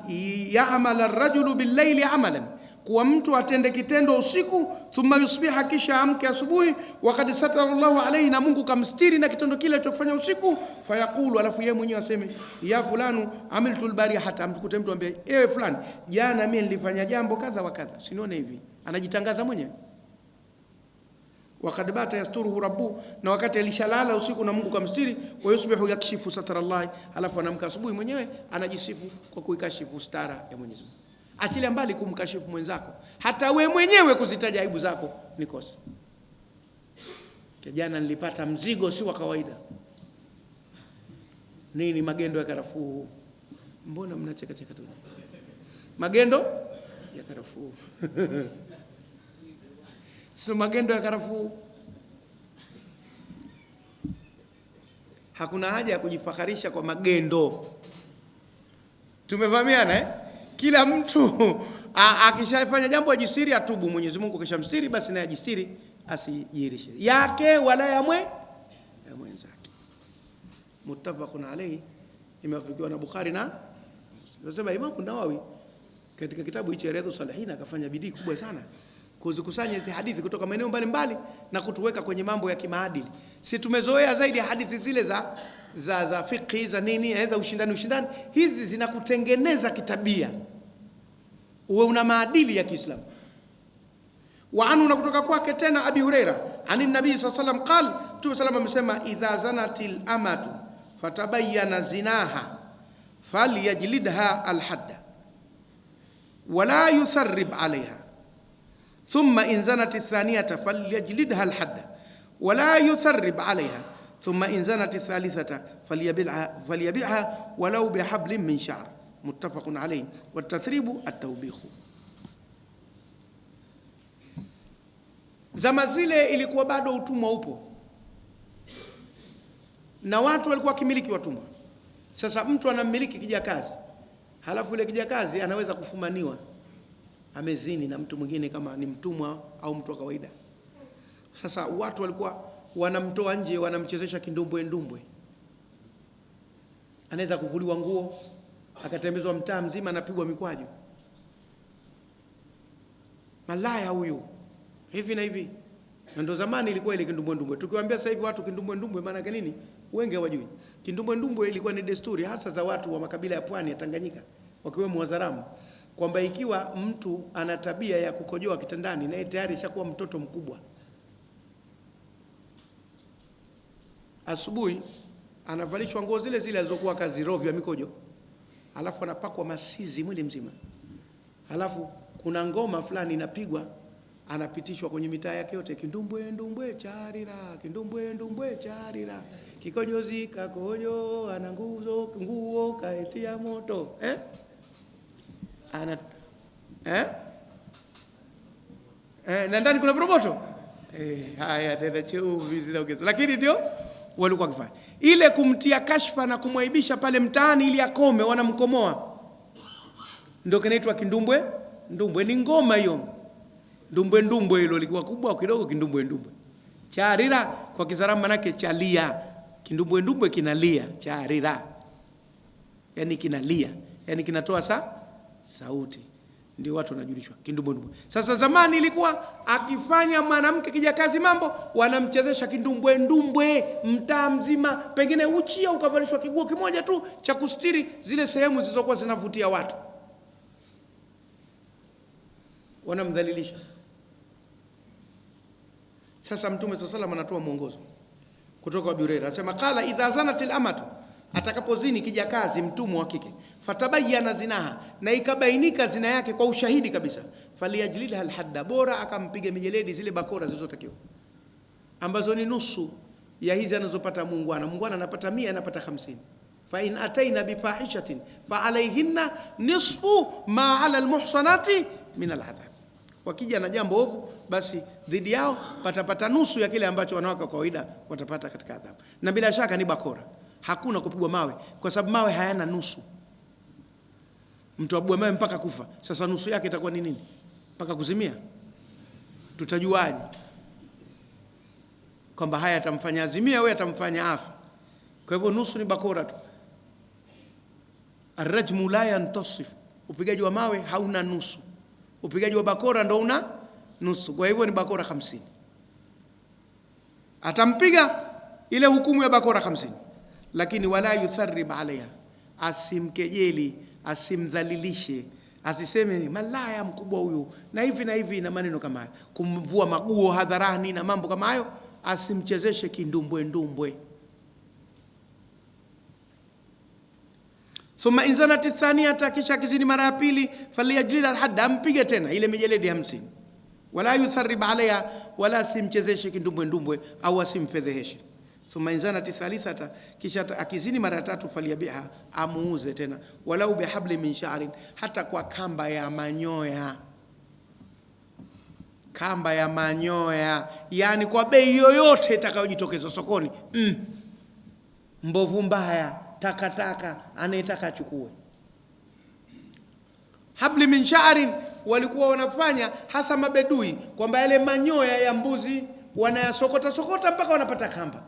ya'mala ar-rajulu bil-layli 'amalan, kuwa mtu atende kitendo usiku, thumma yusbiha, kisha amke asubuhi, wa qad satara Allahu alayhi, na Mungu kamstiri na kitendo kile alichofanya usiku, fayaqulu, alafu yeye mwenyewe aseme, ya fulanu amiltu al-barihata, amkute mtu ambaye, ewe fulani, jana mimi nilifanya jambo kadha wa kadha, sinione hivi. Anajitangaza mwenyewe. Wakad bata yasturuhu rabbu, na wakati alishalala usiku na Mungu kamstiri. Wa yusbihu yakshifu satara Allah, alafu anamka asubuhi mwenyewe anajisifu kwa kuikashifu stara ya Mwenyezi Mungu. Achilia mbali kumkashifu mwenzako, hata we mwenyewe kuzitaja aibu zako ni kosa. Jana nilipata mzigo si wa kawaida. Nini? Magendo ya karafuu. Mbona mnacheka cheka tu? Magendo ya karafuu. Sio magendo ya karafuu. Hakuna haja ya kujifakharisha kwa magendo. Tumevamiana eh? Kila mtu akishafanya jambo ajistiri, atubu. Mwenyezi Mungu kishamstiri, basi naye ajistiri, asijirishe yake wala ya mwenzake. Muttafaqun alayhi, imewafikiwa na Bukhari na nasema Imam Nawawi katika kitabu hicho Riyadhus Salihin akafanya bidii kubwa sana kuzikusanya hizi hadithi kutoka maeneo mbalimbali na kutuweka kwenye mambo ya kimaadili. Si tumezoea zaidi hadithi zile za fiqh za nini, za ushindani. Hizi zinakutengeneza kitabia uwe una maadili ya Kiislamu. Wa anu, na kutoka kwake tena Abi Huraira ani nabii sallallahu alayhi wasallam qala, Mtume sallallahu amesema, idha zanatil amatu fatabayyana zinaha falyajlidha alhadda wala yusarrib alayha, thumma in zanat athaniyata falyajlidha alhadda wala yusarrib alayha, thumma in zanat athalithata falyabi'ha walau bihablin min sha'r. Muttafaqun alayhi. Watathribu at-tawbikhu. Zama zile ilikuwa bado utumwa upo na watu walikuwa kimiliki watumwa. Sasa mtu anamiliki kijakazi, halafu ile kijakazi anaweza kufumaniwa amezini na mtu mwingine kama ni mtumwa au mtu wa kawaida. Sasa watu walikuwa wanamtoa nje, wanamchezesha kindumbwe. Anaweza kuvuliwa nguo, akatembezwa mtaa mzima, anapigwa mikwaju. Malaya huyu hivi na hivi. Na ndo zamani ilikuwa ile kindumbwe. Tukiwaambia sasa hivi watu kindumbwe maana yake nini, wengi hawajui. Kindumbwe ilikuwa ni desturi hasa za watu wa makabila ya pwani ya Tanganyika, wakiwemo Wazaramu, kwamba ikiwa mtu ana tabia ya kukojoa kitandani, naye tayari shakuwa mtoto mkubwa, asubuhi anavalishwa nguo zile zile alizokuwa kazirovya mikojo, alafu anapakwa masizi mwili mzima, alafu kuna ngoma fulani inapigwa, anapitishwa kwenye mitaa yake yote, kindumbwe charira, kindumbwe charira, kikojozi kakojo, ana nguo kaetia moto na ndani kuna promoto haya tena cheuvi zinaongeza. Lakini ndio walikuwa wakifanya ile kumtia kashfa na kumwaibisha pale mtaani ili akome, wanamkomoa, ndio kinaitwa kindumbwe. Ni ngoma hiyo. Ndumbwe hilo likuwa kubwa kidogo, kindumbwe. Charira kwa Kizaramu manake chalia. Kindumbwe kinalia, charira yani kinalia, yani kinatoa sauti, ndio watu wanajulishwa kindumbwe. Sasa zamani ilikuwa akifanya mwanamke kijakazi mambo, wanamchezesha kindumbwe mtaa mzima, pengine uchi au ukavalishwa kiguo kimoja tu cha kustiri zile sehemu zilizokuwa zinavutia watu, wanamdhalilisha. Sasa Mtume SAW anatoa mwongozo kutoka kwa Abu Huraira, anasema qala idha zanatil amatu, atakapozini kijakazi mtumwa wa kike, fatabayyana zinaha, na ikabainika zina yake kwa ushahidi kabisa, faliyajlidha alhadda, bora akampiga mijeledi zile bakora zilizotakiwa, ambazo ni nusu ya hizi anazopata muungwana. Muungwana anapata 100, anapata 50. Fa in ataina bifahishatin fa alayhinna nisfu ma ala almuhsanati min aladhab, wakija na jambo ovu basi dhidi yao patapata nusu ya kile ambacho wanawake wa kawaida watapata katika adhabu. Na bila shaka ni bakora, hakuna kupigwa mawe, kwa sababu mawe hayana nusu. Mtu abua mawe mpaka kufa, sasa nusu yake itakuwa ni nini? Mpaka kuzimia? Tutajuaje kwamba haya atamfanya azimia au atamfanya afa? Kwa hivyo nusu ni bakora tu. Arrajmu la yantasif, upigaji wa mawe hauna nusu, upigaji wa bakora ndo una nusu. Kwa hivyo ni bakora 50. Atampiga ile hukumu ya bakora 50, lakini wala yutharrib alaiha, asimkejeli, asimdhalilishe, Asiseme ni malaya mkubwa huyu na hivi na maneno kama hayo, kumvua maguo hadharani na mambo kama hayo. Asimchezeshe kindumbwe ndumbwe. Thumma in zanati thaniyata, kisha kizini mara ya pili, faliyajlid alhadd, ampige tena ile mijeledi 50. Wala yutharrib alayha, wala simchezeshe kindumbwe ndumbwe au asimfedheheshe. Thumma in zanati thalithata, kisha akizini mara ya tatu, faliyabiha, amuuze tena, walau bihabli min sha'rin, hata kwa kamba ya manyoya. Kamba ya manyoya, yani kwa bei yoyote itakayojitokeza sokoni. Mbovu mbaya, takataka, anayetaka achukue. Habli min sha'rin, walikuwa wanafanya hasa mabedui, kwamba yale manyoya ya mbuzi wanayasokota sokota mpaka wanapata kamba.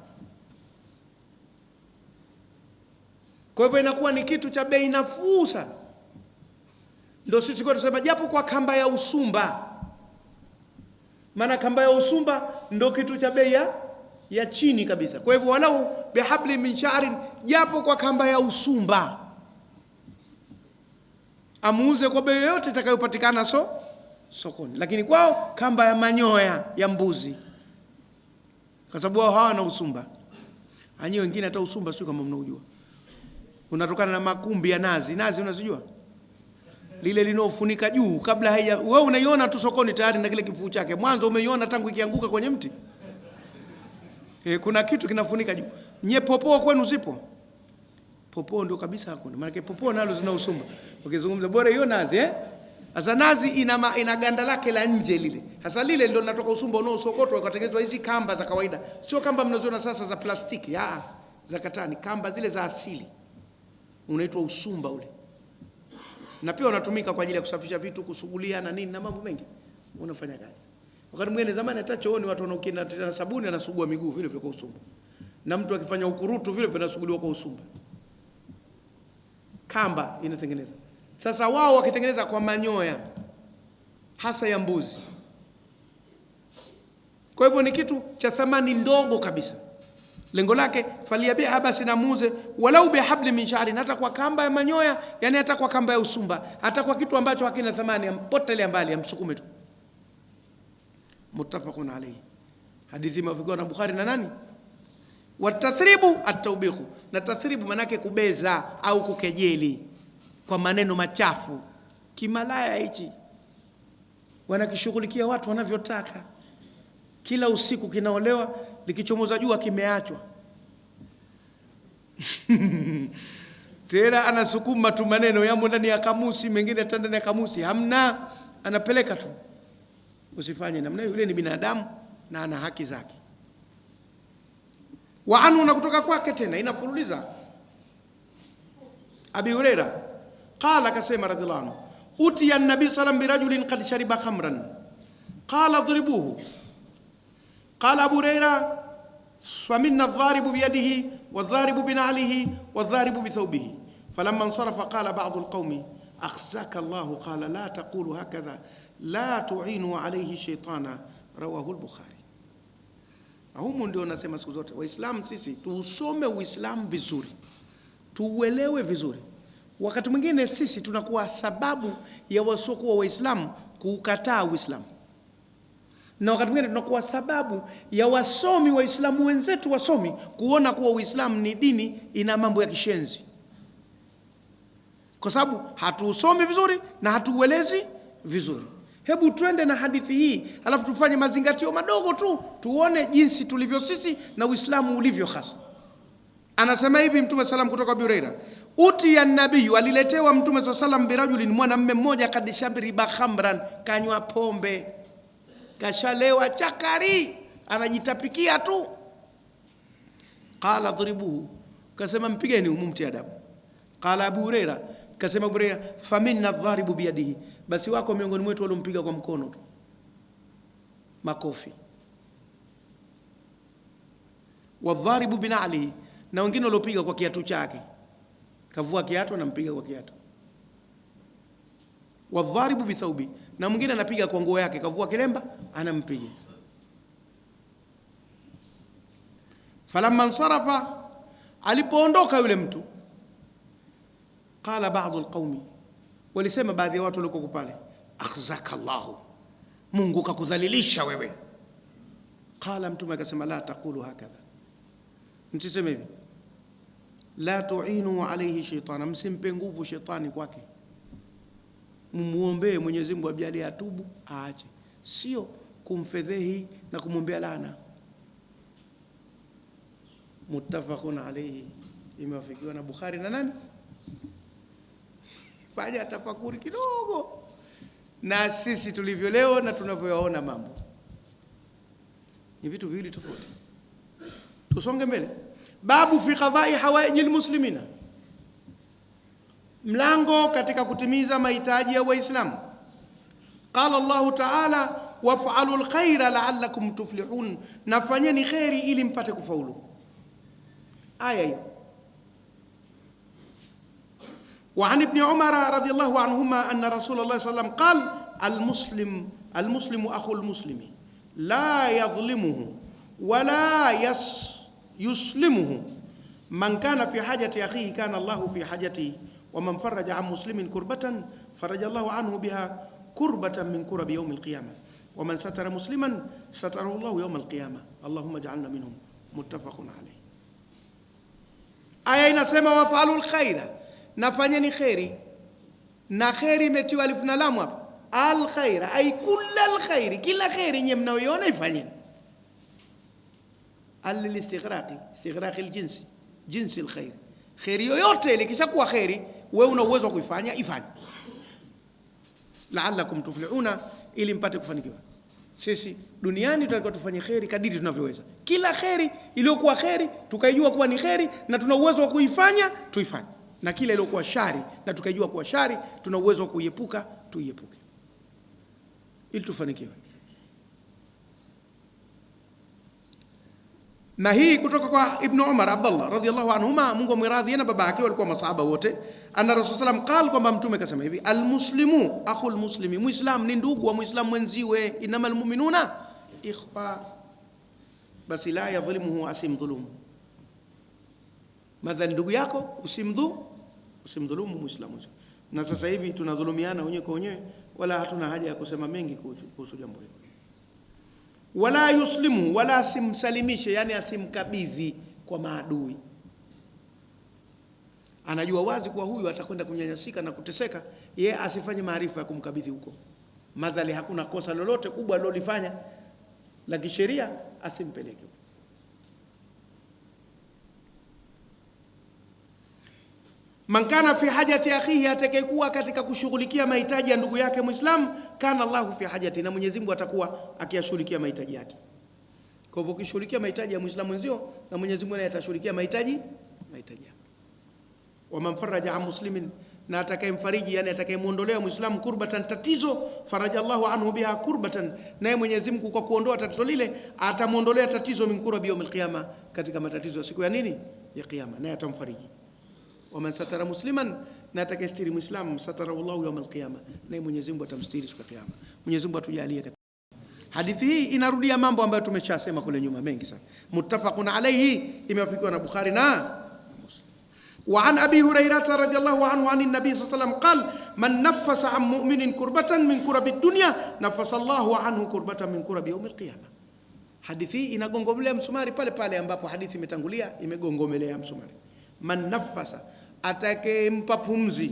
Kwa hivyo inakuwa ni kitu cha bei nafuu sana. Ndio sisi kwa tunasema japo kwa kamba ya usumba. Maana kamba ya usumba ndio kitu cha bei ya chini kabisa. Kwa hivyo walau bihabli min sha'rin, japo kwa kamba ya usumba, amuuze kwa bei yote itakayopatikana sokoni. Lakini kwao kamba ya manyoya ya mbuzi, kwa sababu wao hawana usumba. Anyi wengine hata usumba sio kama mnaujua. Unatokana na makumbi ya nazi. Nazi unazijua? Lile linofunika juu kabla wewe unaiona tu sokoni tayari na kile kifuu chake. Mwanzo umeiona tangu ikianguka kwenye mti. Kuna kitu kinafunika juu. Nye popo kwenu zipo? Popo ndio kabisa hakuna. Maana popo nalo zina usumba. Ukizungumza bora hiyo nazi Sasa nazi ina ganda lake la nje lile. Sasa lile ndio linatoka usumba unaosokotwa ukatengenezwa hizi kamba za kawaida. Sio kamba mnazoona sasa za plastiki, za katani, kamba zile za asili. Unaitwa usumba ule. Na pia unatumika kwa ajili ya kusafisha vitu, kusugulia na nini na mambo mengi. Unafanya kazi. Wakati mwingine zamani hata chooni watu wanaokienda na sabuni anasugua miguu vile vile kwa usumba. Na mtu akifanya ukurutu vile vile anasuguliwa kwa usumba. Kamba inatengeneza. Sasa wao wakitengeneza kwa manyoya hasa ya mbuzi. Kwa hivyo ni kitu cha thamani ndogo kabisa. Lengo lake faliyabiha, basi namuuze, walau bihabli min sha'rin, hata kwa kamba ya manyoya, yani hata kwa kamba ya usumba, hata kwa kitu ambacho hakina thamani, ampotelea mbali, amsukume tu. Muttafaqun alayhi. Hadithi imefikiwa na Bukhari na nani? Watathribu at-tawbihu, na tathribu manake kubeza au kukejeli kwa maneno machafu. Kimalaya hichi wanakishughulikia watu wanavyotaka. Kila usiku kinaolewa, likichomoza jua kimeachwa. Tena anasukuma tu maneno yamo ndani ya kamusi, mengine hata ndani ya kamusi hamna, anapeleka tu. Usifanye namna hiyo, yule ni binadamu na ana haki zake. Wa anhu, na kutoka kwake tena inafululiza. Abi Huraira qala, kasema radhiallahu anhu, utiya an-nabi sallam birajulin qad shariba khamran qala dhribuhu. قال أبو هريرة فمنا الضارب بيده والضارب بنعله والضارب بثوبه. فلما انصرف قال بعض القوم أخزاك الله، قال لا تقولوا هكذا، لا تعينوا عليه الشيطان. رواه البخاري. Humu ndio nasema siku zote Waislamu sisi tuusome Uislamu vizuri, tuuelewe vizuri. Wakati mwingine sisi tunakuwa sababu ya wasiokuwa Waislamu kuukataa Uislamu, na wakati mwingine tunakuwa sababu ya wasomi Waislamu wenzetu wasomi kuona kuwa Uislamu ni dini ina mambo ya kishenzi, kwa sababu hatuusomi vizuri na hatuuelezi vizuri. Hebu twende na hadithi hii, alafu tufanye mazingatio madogo tu, tuone jinsi tulivyo sisi na Uislamu ulivyo hasa. Anasema hivi Mtume sallam kutoka Abu Huraira, uti ya nabii, aliletewa Mtume sallam birajulin, mwanamume mmoja, kad shariba khamran, kanywa pombe, kashalewa chakari, anajitapikia tu. Qala dhribuhu, kasema mpigeni umumti adabu. Qala Abu Huraira, kasema Abu Huraira, faminna dharibu biyadihi, basi wako miongoni mwetu walompiga kwa mkono tu, makofi. Wadharibu binalihi, na wengine waliopiga kwa kiatu chake, kavua kiatu anampiga kwa kiatu. Wadharibu bithaubi, na mwingine anapiga kwa nguo yake, kavua kilemba anampiga. Falamma ansarafa, alipoondoka yule mtu, qala ba'd alqawmi, Walisema baadhi ya watu walikuwa pale, akhzakallahu, Mungu kakudhalilisha wewe. Qala, mtume akasema, la taqulu hakadha, msiseme hivi. La tu'inu alayhi shaytana, msimpe nguvu shetani kwake. Mumuombee Mwenyezi Mungu ajalie atubu aache, sio kumfedhehi na kumwombea laana. Muttafaqun alayhi, imewafikiwa na Bukhari na nani? Fanya tafakuri kidogo na sisi tulivyo leo na tunavyoona mambo ni vitu viwili tofauti. Tusonge mbele. Babu fi qadai hawaiji almuslimina, mlango katika kutimiza mahitaji ya Waislamu. Qala Allahu ta'ala, waf'alu alkhaira la'allakum tuflihun, nafanyeni khairi ili mpate kufaulu. Aya hiyo. وعن ابن عمر رضي الله عنهما أن رسول الله صلى الله عليه وسلم قال المسلم أخو المسلم لا يظلمه ولا يسلمه، من كان في حاجة أخيه كان الله في حاجته، ومن فرج عن مسلم كربة فرج الله عنه بها كربة من كرب يوم القيامة، ومن ستر مسلما ستره الله يوم القيامة، اللهم اجعلنا منهم. متفق عليه. آية inasema waf'alul khaira, nafanyeni khairi, na khairi imetiwa alif na lam hapa. Al khaira ay kullal khairi, kila khairi nyinyi mnaoiona ifanyeni. Al istighraqi, istighraqi aljinsi, jinsi alkhair, khairi yoyote ile kishakuwa khairi, wewe una uwezo wa kuifanya, ifanye. La'allakum tuflihuna, ili mpate kufanikiwa. Sisi duniani tunatakiwa tufanye khairi kadiri tunavyoweza. Kila khairi iliyokuwa khairi tukaijua kuwa ni khairi na tuna uwezo wa kuifanya, tuifanye. Na kile iliyokuwa shari na tukaijua kuwa shari, tuna uwezo wa kuiepuka, tuiepuke ili tufanikiwe. Na hii kutoka kwa Ibn Umar Abdullah radhiyallahu anhuma, Mungu amradhi na baba yake, walikuwa masahaba wote. Anna Rasul sallam qala, kwamba mtume kasema hivi, almuslimu akhul muslimi, muislam ni ndugu wa muislam mwenziwe. Innamal mu'minuna ikhwa, basi la yadhlimuhu, asimdhulumu. Madhali ndugu yako usimdhulumu muislamu. Na sasa hivi tunadhulumiana wenyewe kwa wenyewe, wala hatuna haja ya kusema mengi kuhusu jambo hilo. Wala yuslimu, wala asimsalimishe, yani asimkabidhi kwa maadui. Anajua wazi kuwa huyu atakwenda kunyanyasika na kuteseka, yeye asifanye maarifa ya kumkabidhi huko. Madhali hakuna kosa lolote kubwa alilofanya la kisheria, asimpeleke. Man kana fi hajati akhihi, atakayekuwa katika kushughulikia mahitaji ya ndugu yake Muislamu, kana Allahu fi hajati, na Mwenyezi Mungu atakuwa akiyashughulikia mahitaji yake. Kwa hivyo ukishughulikia mahitaji ya Muislamu mwenzio, na Mwenyezi Mungu naye atashughulikia mahitaji yake. Wa man faraja an muslimin, na atakayemfariji, yani atakayemuondolea Muislamu kurbatan, tatizo, faraja Allahu anhu biha kurbatan, naye Mwenyezi Mungu kwa kuondoa tatizo lile atamuondolea tatizo, min kurabi yawmil qiyama, katika matatizo ya siku ya nini? Ya Kiyama, naye atamfariji. Wa man satara musliman, na atakayestiri Muislamu, satara Allahu yawmal qiyama, naye Mwenyezi Mungu atamstiri siku ya Kiyama. Mwenyezi Mungu atujalie. Hadithi hii inarudia mambo ambayo tumeshasema kule nyuma mengi sana. Muttafaqun alayhi, imewafikiwa na Bukhari na Muslim. Wa an Abi Hurairah radhiyallahu anhu an an-nabi sallallahu alayhi wasallam qala, man naffasa an mu'minin kurbatan min kurabi ad-dunya naffasa Allahu anhu kurbatan min kurabi yawm al-qiyamah. Hadithi hii inagongomelea msumari pale pale ambapo hadithi imetangulia imegongomelea msumari. Man naffasa, atakayempa pumzi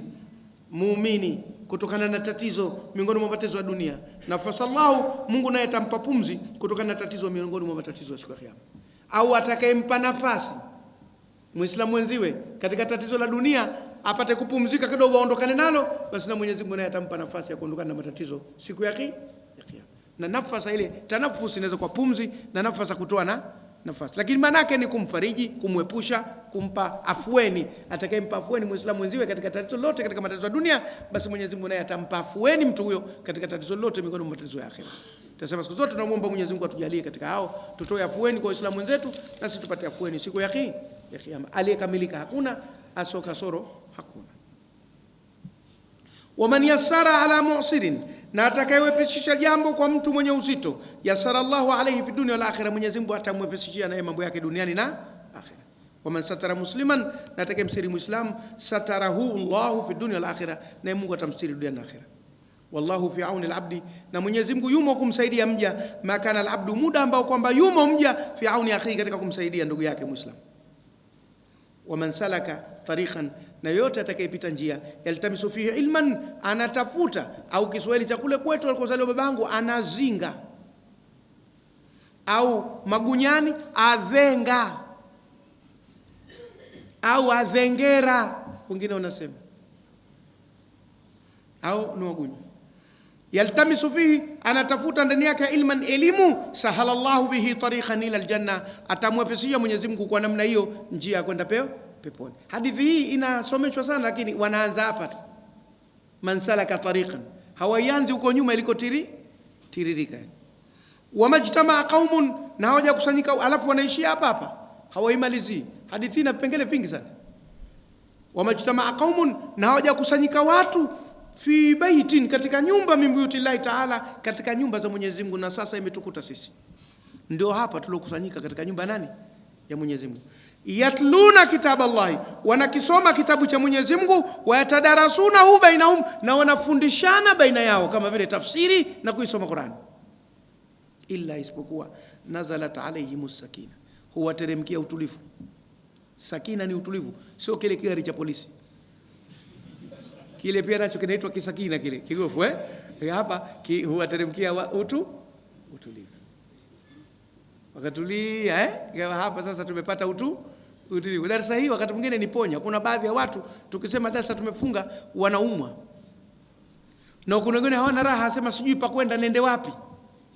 muumini kutokana na tatizo miongoni mwa matatizo ya dunia, nafasallahu, Mungu naye atampa pumzi kutokana na tatizo miongoni mwa matatizo ya siku ya Kiyama. Au atakayempa nafasi Muislamu wenziwe katika tatizo la dunia apate kupumzika kidogo aondokane nalo, basi na Mwenyezi Mungu naye atampa nafasi ya kuondokana na matatizo siku ya Kiyama. Na nafasi ile, tanafusi inaweza kwa pumzi na nafasi kutoa na nafasi, lakini maana yake ni kumfariji, kumwepusha, kumpa afueni. Atakayempa afueni Muislamu mwenziwe katika tatizo lote katika matatizo ya dunia, basi Mwenyezi Mungu naye atampa afueni mtu huyo katika tatizo lote miongoni mwa matatizo ya akhera. Tunasema siku zote tunamuomba Mwenyezi Mungu atujalie katika hao, tutoe afueni kwa Waislamu wenzetu, na sisi tupate afueni siku ya Kiyama. Aliyekamilika hakuna, asoka soro hakuna. Waman yassara ala mu'sirin, na atakayewepesisha jambo kwa mtu mwenye uzito, yassara Allahu alayhi fi dunya wal akhirah, Mwenyezi Mungu atamwepesishia naye mambo yake duniani na akhera. Waman satara musliman, na atakayemstiri muislam, satarahu Allahu fi dunya wal akhirah, na Mungu atamstiri dunia na akhirah. Wallahu fi auni al-abdi, na Mwenyezi Mungu yumo kumsaidia mja, makana al-abdu, muda ambao kwamba yumo mja, fi auni akhi, katika kumsaidia ndugu yake muislam. Waman salaka tariqan, na yote atakayepita njia, yaltamisu fihi ilman, anatafuta, au Kiswahili cha kule kwetu alikozaliwa babangu, anazinga, au magunyani adhenga, au adhengera, wengine wanasema, au ni wagunya. Yaltamisu fihi, anatafuta ndani yake ilman, elimu, sahala Allahu bihi tariqan ila aljanna, atamwepesishia Mwenyezi Mungu kwa namna hiyo njia ya kwenda peponi. Hadithi hii inasomeshwa sana, lakini wanaanza hapa tu, man salaka tariqan, hawaianzi huko nyuma iliko tiririka. Wamajtamaa qaumun, na hawaja kusanyika, alafu wanaishia hapa hapa, hawaimalizi. Hadithi ina vipengele vingi sana. Wamajtamaa qaumun, na hawaja kusanyika watu, fi baitin, katika nyumba, min buyutillahi ta'ala, katika nyumba za Mwenyezi Mungu. Na sasa imetukuta sisi ndio hapa tulokusanyika katika nyumba nani? Ya Mwenyezi Mungu. Yatluna kitaballahi, wanakisoma kitabu cha Mwenyezi Mungu, wayatadarasunahu bainahum, na wanafundishana baina yao, kama vile tafsiri na kuisoma Qur'an. Illa, isipokuwa, nazalat alayhimus sakina, huwa teremkia utulivu. Sakina ni utulivu, sio kile gari cha polisi kile, pia nacho kinaitwa kisakina kile kigofu hapa huwa teremkia utulivu. Wakatulia hapa sasa tumepata utulivu. Darasa hii wakati mwingine ni ponya. Kuna baadhi ya watu tukisema darasa tumefunga wanaumwa, na kuna wengine hawana raha, asema sijui pa kwenda, nende wapi.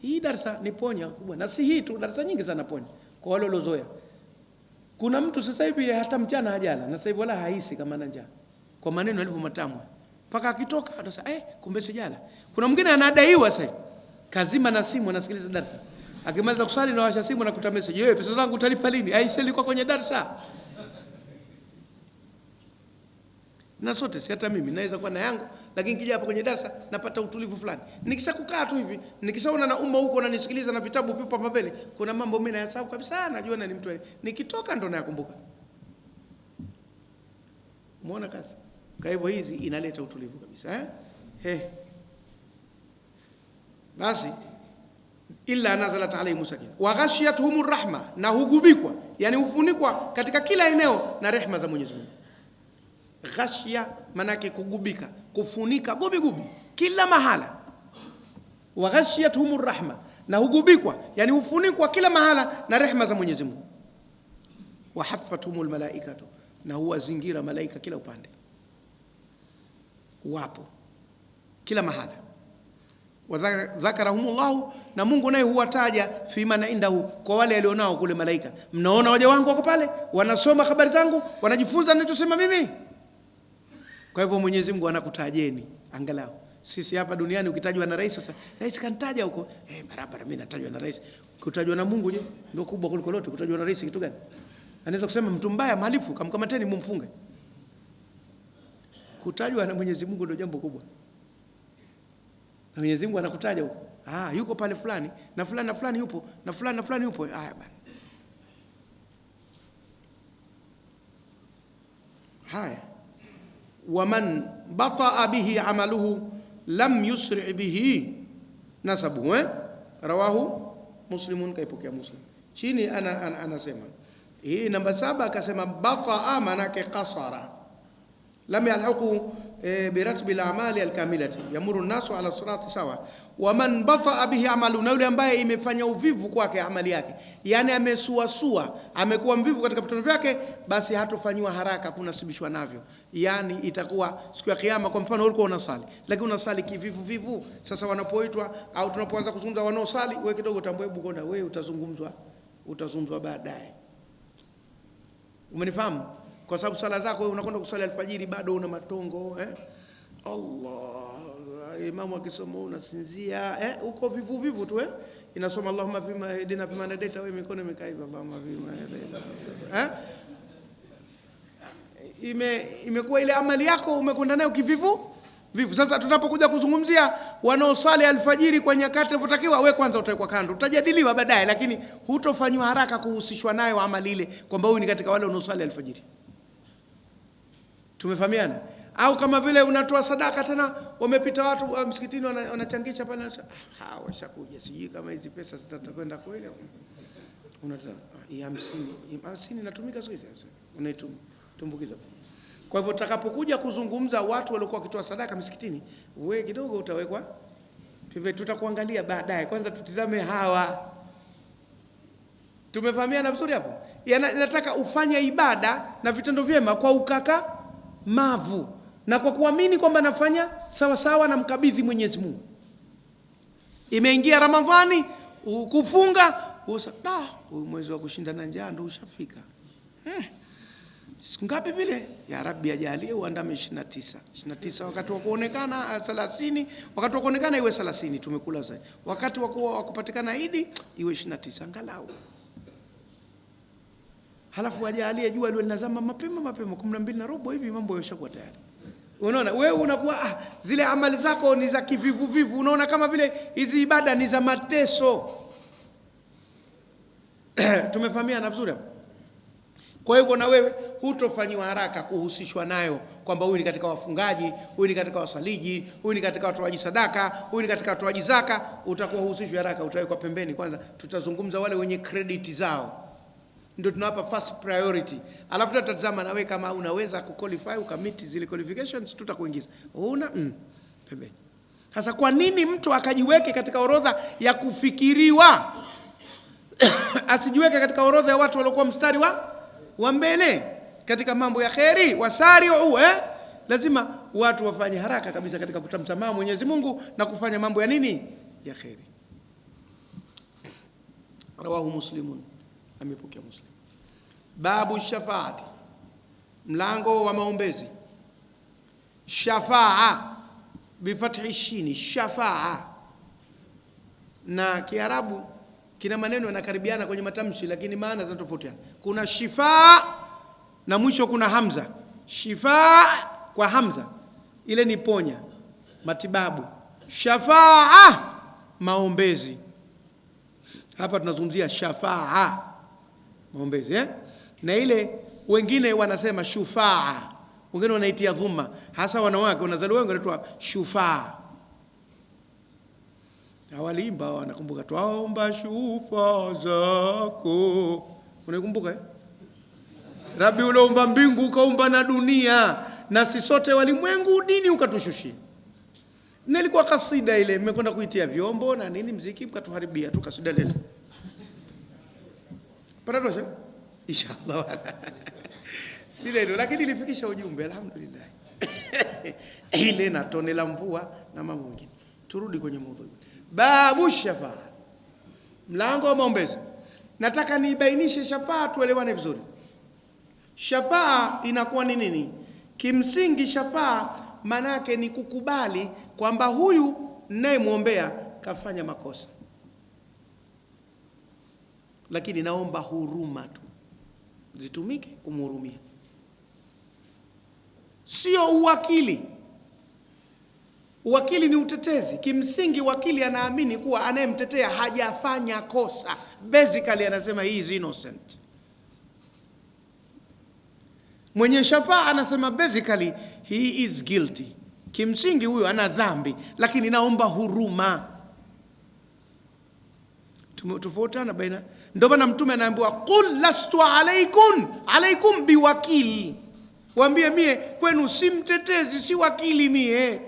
Hii darasa ni ponya kubwa, na si hii tu, darasa nyingi sana ponya kwa wale waliozoea. Kuna mtu sasa hivi hata mchana hajala, na sasa hivi wala haisi kama ana njaa, kwa maneno yalivyo matamu, paka akitoka anasema kumbe sijala. Kuna mwingine anadaiwa sasa kazima na simu anasikiliza darasa, akimaliza kusali na washa simu nakuta message, pesa zangu utalipa lini? Aiseli kwa kwenye darasa. Na sote, si hata mimi naweza kuwa na yangu, lakini kija hapa kwenye darasa napata utulivu fulani. Nikisha kukaa tu hivi, nikishaona na umma huko unanisikiliza na vitabu vipo hapa mbele, kuna mambo mimi nayasahau kabisa, najua na ni mtu, nikitoka ndo nayakumbuka. Muona kazi. Kwa hivyo hizi inaleta utulivu kabisa Basi illa nazalat alayhim sakina wa ghashiyatuhumur rahma, na hugubikwa, yani hufunikwa katika kila eneo na rehema za Mwenyezi Mungu. Ghashya manake kugubika, kufunika, gubi kila mahala. Wa ghashiyatuhumur rahma, na hugubikwa, yani hufunikwa kila mahala na rehema za Mwenyezi Mungu. Wa haffathumul malaikatu, na huwazingira malaika kila upande, wapo kila mahala. Wa dhakarahumullahu, na Mungu naye huwataja fi man indahu, kwa wale alionao kule malaika. Mnaona waja wangu wako pale, wanasoma habari zangu, wanajifunza ninachosema mimi. Kwa hivyo Mwenyezi Mungu anakutajeni angalau. Sisi hapa duniani ukitajwa na rais, sasa rais kanitaja huko, barabara mimi natajwa na rais. Kutajwa na Mungu je, ndio kubwa kuliko lote. Kutajwa na rais kitu gani? Anaweza kusema mtu mbaya mhalifu, kamkamateni mumfunge. Kutajwa na Mwenyezi Mungu ndio jambo kubwa. Na Mwenyezi Mungu anakutaja huko. Yuko pale fulani na fulani na fulani yupo, na fulani na fulani yupo. Bana. Haya. Waman bataa bihi amaluhu lam yusri bihi nasabu. Rawahu Muslimun, kaipokea Muslim. Chini anasema hii namba 7, akasema bataa manake qasara, lam yalhaqu biratbi al-a'mali al-kamilati yamuru an-nasu ala sirati sawa. Wa man bataa bihi amalu, na yule ambaye imefanya uvivu kwake amali yake, yani amesuasua, amekuwa mvivu katika vitendo vyake, basi hatofanywa haraka kunasibishwa navyo. Yani itakuwa siku ya kiyama, kwa mfano ulikuwa unasali lakini unasali kivivu. Sasa wanapoitwa au tunapoanza kuzungumza wanaosali, wewe kidogo tambue bukona, wewe utazungumzwa baadaye. Umenifahamu? Kwa sababu sala zako wewe unakwenda kusali alfajiri bado una matongo Allah, imamu akisoma unasinzia uko vivu tu inasoma Allahumma fima hadina fima nadaita, wewe mikono imekaa hivi Allahumma fima imekuwa ile amali yako umekwenda nayo kivivu vivu. Sasa tunapokuja kuzungumzia wanaoswali alfajiri kwa nyakati zinazotakiwa, wewe kwanza utawekwa kando, utajadiliwa baadaye, lakini hutofanywa haraka kuhusishwa nayo amali ile kwamba huyu ni katika wale wanaoswali alfajiri. Tumefahamiana? Au kama vile unatoa sadaka, tena wamepita watu msikitini wanachangisha pale, washakuja, sijui kama hizi pesa zitakwenda kweli. Unataka 50 inatumika siku hizi, unaitumbukiza. Kwa hivyo tutakapokuja kuzungumza watu waliokuwa wakitoa sadaka msikitini, wewe kidogo utawekwa pembe, tutakuangalia baadaye. Kwanza tutizame hawa. Tumefahamiana vizuri hapo? Nataka ufanye ibada na vitendo vyema kwa ukakamavu na kwa kuamini kwamba nafanya sawa sawa na mkabidhi Mwenyezi Mungu. Imeingia Ramadhani, kufunga, huyu mwezi wa kushinda na njaa ndio ushafika. Siku ngapi vile? Ya Rabbi ajalie uandame 29 wakati wa kuonekana 30, wakati wa kuonekana iwe 30 tumekula sasa. Wakati wa kupatikana Idi iwe 29 angalau. Halafu ajalie jua liwe linazama mapema 12:15 hivi, mambo yashakuwa tayari. Unaona wewe unakuwa zile amali zako ni za kivivu, unaona kama vile hizi ibada ni za mateso. Tumefahamiana vizuri hapo? Kwa hiyo na wewe hutofanywa haraka kuhusishwa nayo kwamba huyu ni katika wafungaji, huyu ni katika wasaliji, huyu ni katika watoaji sadaka, huyu ni katika watoaji zaka. Utakuwa husishwa haraka, utawekwa pembeni. Kwanza tutazungumza wale wenye credit zao, ndio tunawapa first priority. Alafu tutatazama na wewe kama unaweza kuqualify ukamiti zile qualifications, tutakuingiza. Una pembeni. Sasa kwa nini mtu akajiweke katika orodha ya kufikiriwa asijiweke katika orodha ya watu waliokuwa mstari wa mbele katika mambo ya kheri? Wasari'u, lazima watu wafanye haraka kabisa katika kutamsamaa Mwenyezi Mungu na kufanya mambo ya nini? Ya kheri. Rawahu Muslimun, amepokea Muslim. Babu shafaati, mlango wa maombezi. Shafaa bifathi shini, shafaa. Na Kiarabu kina maneno yanakaribiana kwenye matamshi, lakini maana zinatofautiana. Kuna shifaa na mwisho kuna hamza. Shifaa kwa hamza ile ni ponya, matibabu. Shafaa maombezi. Hapa tunazungumzia shafaa maombezi, na ile wengine wanasema shufaa, wengine wanaitia dhumma, hasa wanawake wanazaliwa wengi wanaitwa shufaa. Awalimba wanakumbuka, twaomba shufa zako. Unakumbuka Rabbi uliumba mbingu ukaumba na dunia, na sisi sote walimwengu dini ukatushushia. Nilikuwa kasida ile mmekwenda kuitia vyombo na nini mziki mkatuharibia tu kasida letu. Paratosha inshallah. Sile ndio, lakini ilifikisha ujumbe alhamdulillah. Ile na tone la mvua na mambo mengine. Turudi kwenye mada. Babu shafaa, mlango wa maombezi. Nataka nibainishe shafaa tuelewane vizuri. Shafaa inakuwa ni nini? Kimsingi shafaa maana yake ni kukubali kwamba huyu ninayemwombea kafanya makosa, lakini naomba huruma tu zitumike kumhurumia, sio uwakili. Uwakili ni utetezi. Kimsingi wakili anaamini kuwa anayemtetea hajafanya kosa. Basically anasema he is innocent. Mwenye shafaa anasema basically he is guilty. Kimsingi huyo ana dhambi, lakini naomba huruma. Tumetofautiana baina. Ndio maana mtume anaambiwa qul lastu alaikum biwakili. Waambie mie kwenu si mtetezi, si wakili mie.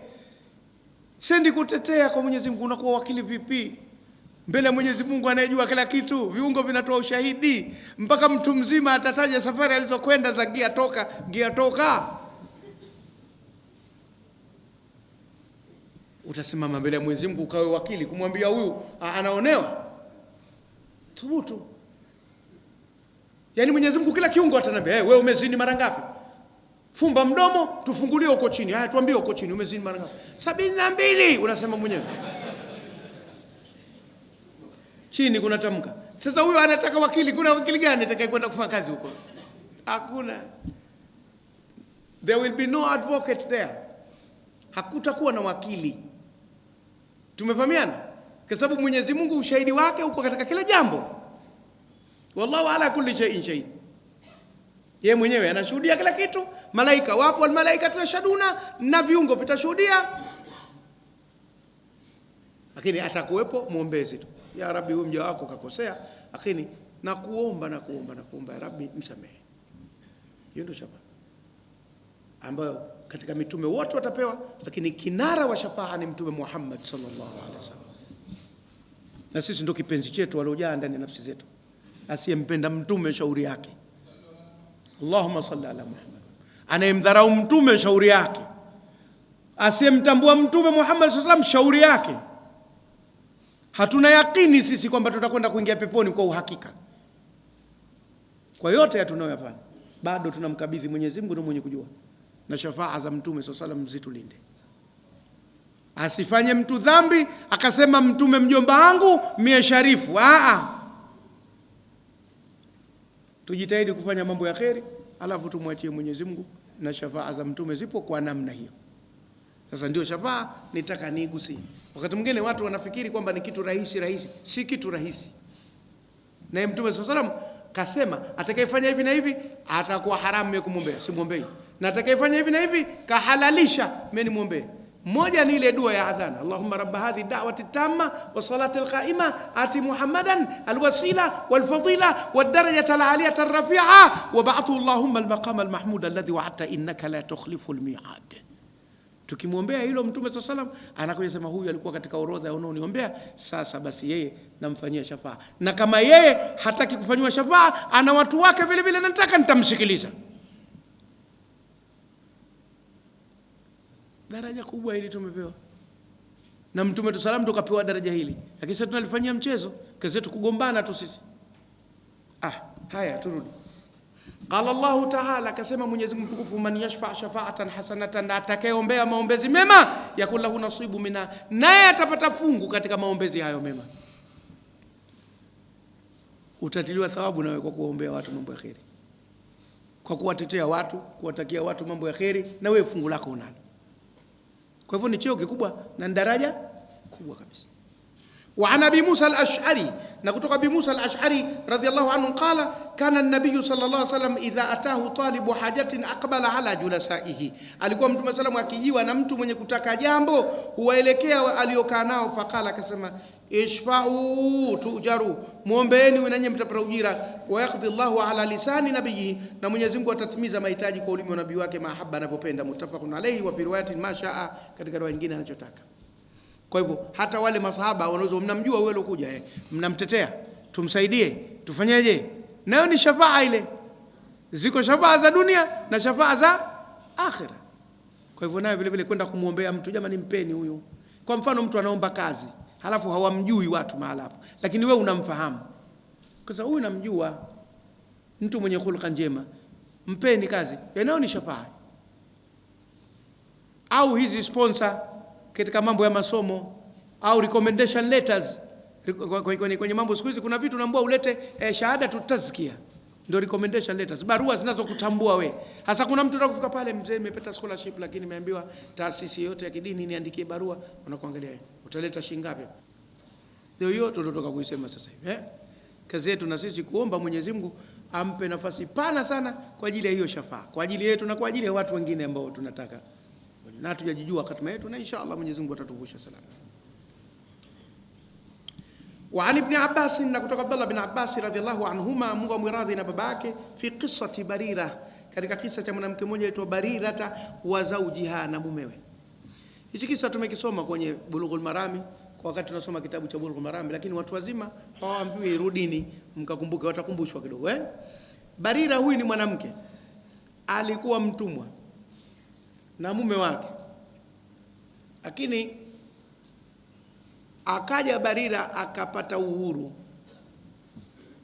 Sendi kutetea kwa Mwenyezi Mungu. Unakuwa wakili vipi mbele ya Mwenyezi Mungu anayejua kila kitu? Viungo vinatoa ushahidi, mpaka mtu mzima atataja safari alizokwenda za gia toka. Utasimama mbele ya Mwenyezi Mungu ukawe wakili kumwambia huyu anaonewa? Thubutu. Yaani Mwenyezi Mungu kila kiungo atanambia, wewe umezini mara ngapi? Fumba mdomo tufungulie huko chini. Haya tuambie huko chini umezini mara ngapi? 72. Unasema mwenyewe. Chini kuna tamka. Sasa huyo anataka wakili, kuna wakili gani atakayekwenda kufanya kazi huko? Hakuna. There will be no advocate there. hakutakuwa na wakili. Tumefahamiana? Kwa sababu Mwenyezi Mungu ushahidi wake uko katika kila jambo. Wallahu ala kulli shay'in shahid. Yeye mwenyewe anashuhudia kila kitu. Malaika wapo, wal malaika tunashaduna, na viungo vitashuhudia. Lakini atakuwepo muombezi tu. Ya Rabbi, huyu mja wako kakosea, lakini nakuomba ya Rabbi msamehe. Hiyo ndio shafaa ambayo katika mitume wote watapewa, lakini kinara wa shafaa ni Mtume Muhammad sallallahu alaihi wasallam. Na sisi ndio kipenzi chetu waliojaa ndani ya nafsi zetu. Asiyempenda mtume shauri yake. Allahumma salli ala Muhammad. Anayemdharau mtume shauri yake. Asiyemtambua Mtume Muhammad sallallahu alaihi wasallam shauri yake. Hatuna yakini sisi kwamba tutakwenda kuingia peponi kwa uhakika. Kwa yote tunayofanya, bado tunamkabidhi Mwenyezi Mungu, ndiye mwenye kujua. Na shafaa za Mtume sallallahu alaihi wasallam zitulinde. Asifanye mtu dhambi akasema mtume mjomba wangu mie sharifu. Tujitahidi kufanya mambo ya kheri, alafu tumwachie Mwenyezi Mungu, na shafaa za mtume zipo kwa namna hiyo. Sasa ndio shafaa nitaka niigusie. Wakati mwingine watu wanafikiri kwamba ni kitu rahisi. Si kitu rahisi. Na Mtume sallallahu alaihi wasallam kasema atakayefanya hivi na hivi atakuwa haramu mimi kumwombea, simwombei. Na atakayefanya hivi na hivi kahalalisha, mimi nimwombee. Moja ni ile dua ya adhana, Allahumma rabba hadhi da'wati tamma wa salati alqa'ima ati Muhammadan alwasila walfadila wadarajata alaliyata arrafi'a wa ba'athu Allahumma almaqama almahmud alladhi wa'adta innaka la tukhlifu almi'ad. Tukimwombea hilo Mtume sallallahu alaihi wasallam anakuja sema huyu alikuwa katika orodha ya wanaoniombea, sasa basi yeye namfanyia shafaa. Na kama yeye hataki kufanywa shafaa, ana watu wake vile vile, nataka nitamsikiliza. Daraja kubwa hili tumepewa. Na Mtume tu salam tukapewa daraja hili. Lakini sasa tunalifanyia mchezo, kazi yetu kugombana tu sisi. Haya turudi. Qala Allahu ta'ala, akasema Mwenyezi Mungu mtukufu, man yashfa' shafa'atan hasanatan, atakayeombea maombezi mema, yakul lahu nasibu mina, naye atapata fungu katika maombezi hayo mema. Utatiliwa thawabu nawe kwa kuombea watu mambo ya kheri, kwa kuwatetea watu, kuwatakia watu mambo ya kheri, na wewe fungu lako unalo. Kwa hivyo ni cheo kikubwa na daraja kubwa kabisa. Wa an Abi Musa al-Ash'ari, na kutoka Abi Musa al-Ash'ari radhiyallahu anhu qala kana an-nabiy sallallahu alayhi wasallam idha atahu talibu hajatin aqbala ala julasaihi, alikuwa Mtume sallallahu akijiwa na mtu mwenye kutaka jambo huwaelekea aliokaa nao, faqala, akasema ishfa'u tujaru, muombeeni wenanye mtapata ujira, wa yaqdi Allahu ala lisani nabiyhi, na Mwenyezi Mungu atatimiza mahitaji kwa ulimi wa nabii wake, mahaba anavyopenda. Muttafaqun alayhi wa fi riwayatin ma shaa, katika riwaya nyingine anachotaka. Kwa hivyo hata wale masahaba wanaweza, mnamjua wewe lokuja, mnamtetea, tumsaidie, tufanyeje? Nayo ni shafaa ile. Ziko shafaa za dunia na shafaa za akhira. Kwa hivyo nayo vile vile kwenda kumuombea mtu, jamani mpeni huyu. Kwa mfano mtu anaomba kazi, halafu hawamjui watu mahala hapo, lakini wewe unamfahamu. Kwa sababu huyu namjua, mtu mwenye khulqa njema, mpeni kazi. Nayo ni shafaa. Au hizi sponsor katika mambo ya masomo, au recommendation letters kwenye mambo siku hizi kuna vitu unaambiwa ulete shahada tutazkia, ndio recommendation letters, barua zinazokutambua we. Hasa kuna mtu anataka kufika pale, mzee nimepata scholarship lakini nimeambiwa taasisi yote ya kidini niandikie barua, unakuangalia utaleta shilingi ngapi? Ndio hiyo tunatoka kuisema sasa hivi. Kazi yetu na sisi kuomba Mwenyezi Mungu ampe nafasi pana sana kwa ajili ya hiyo shafaa, kwa ajili yetu na kwa ajili ya watu wengine ambao tunataka, na tujajijua hatima yetu, na inshallah Mwenyezi Mungu atatuvusha salama. Wa an ibn Abbas, na kutoka Abdullah bin Abbas radhiyallahu anhuma, Mungu amradhi na babake, fi qissati Barira, katika kisa cha mwanamke mmoja aitwa Barirata wa zawjiha, na mumewe. Hichi kisa tumekisoma kwenye Bulughul Marami kwa wakati tunasoma kitabu cha Bulughul Marami, lakini watu wazima hawaambiwi rudini mkakumbuke, watakumbushwa kidogo. Barira huyu ni mwanamke alikuwa mtumwa na mume wake, lakini akaja Barira akapata uhuru,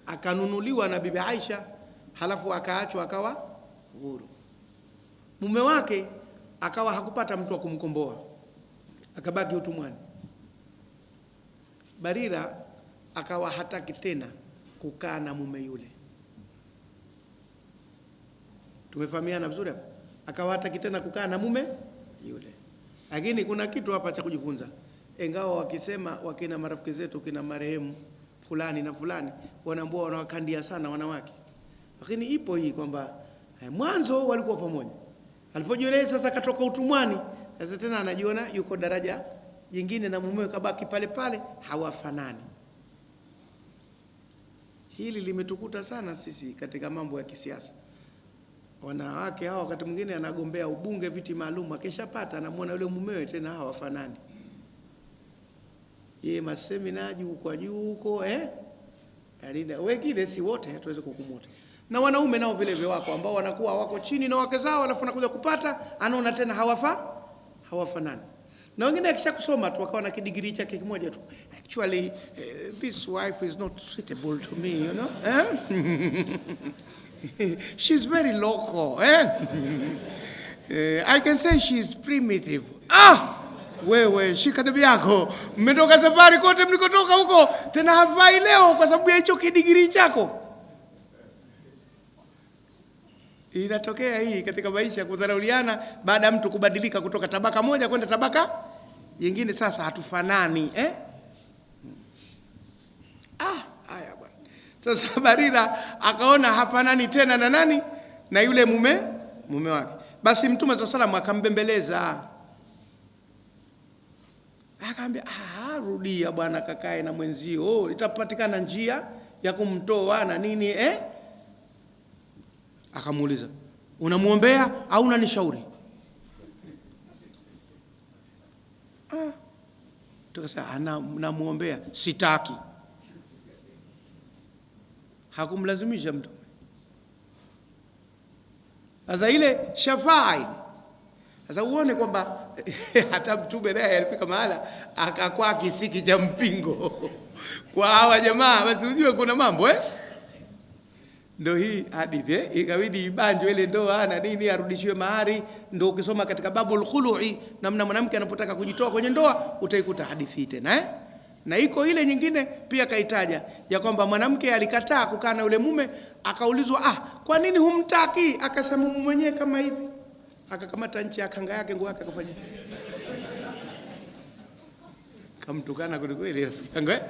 akanunuliwa na Bibi Aisha, halafu akaachwa akawa uhuru. Mume wake akawa hakupata mtu wa kumkomboa, akabaki utumwani. Barira akawa hataki tena kukaa na mume yule. Tumefahamiana vizuri hapo? Akawa hataki tena kukaa na mume yule, Lakini kuna kitu hapa cha kujifunza. Ingawa wakisema wakina marafiki zetu kina marehemu fulani na fulani wanaambua wanawakandia sana wanawake. Lakini ipo hii kwamba mwanzo walikuwa pamoja. Alipojiona sasa katoka utumwani, sasa tena anajiona yuko daraja jingine na mumewe kabaki pale pale, hawafanani. Hili limetukuta sana sisi katika mambo ya kisiasa. Wanawake hao wakati mwingine anagombea ubunge viti maalum, akishapata anamuona yule mumewe tena hawafanani. Yeye maseminaji huko juu huko Alida wengine si wote hatuweze kukumuta. Na wanaume nao vile vile wako ambao wanakuwa wako chini na wake zao alafu anakuja kupata anaona tena hawafanani. Na wengine akisha kusoma tu akawa na kidigrii chake kimoja tu. Actually this wife is not suitable to me, you know? She's very local, I can say she's primitive. Wewe shika dabi yako. Mmetoka safari kote mlikotoka huko tena havai leo kwa sababu ya hicho kidigrii chako. Inatokea hii katika maisha kudharauliana baada ya mtu kubadilika kutoka tabaka moja kwenda tabaka jingine, sasa hatufanani haya bwana. Sasa Barira akaona hafanani tena na nani? Na yule mume wake. Basi Mtume SAW akambembeleza. Akaambia rudia bwana, kakae na mwenzio, itapatikana njia ya kumtoa na nini Akamuuliza, unamuombea au unanishauri? Tukasema namuombea, sitaki. Hakumlazimisha Mtume. Sasa ile shafaa, sasa uone kwamba hata Mtume naye alifika mahala akakuwa kisiki cha mpingo kwa hawa jamaa. Basi ujue kuna mambo Ndio hii hadithi ikabidi ibanjwe ile ndoa na nini, arudishiwe mahari. Ndio ukisoma katika babul khulu'i, namna mwanamke anapotaka kujitoa kwenye ndoa utaikuta hadithi tena Na iko ile nyingine pia kaitaja ya kwamba mwanamke alikataa kukaa na yule mume, akaulizwa kwa nini humtaki? Akasema mume mwenyewe kama hivi, akakamata nchi ya kanga yake nguo yake akafanya kamtukana kuliko ile kanga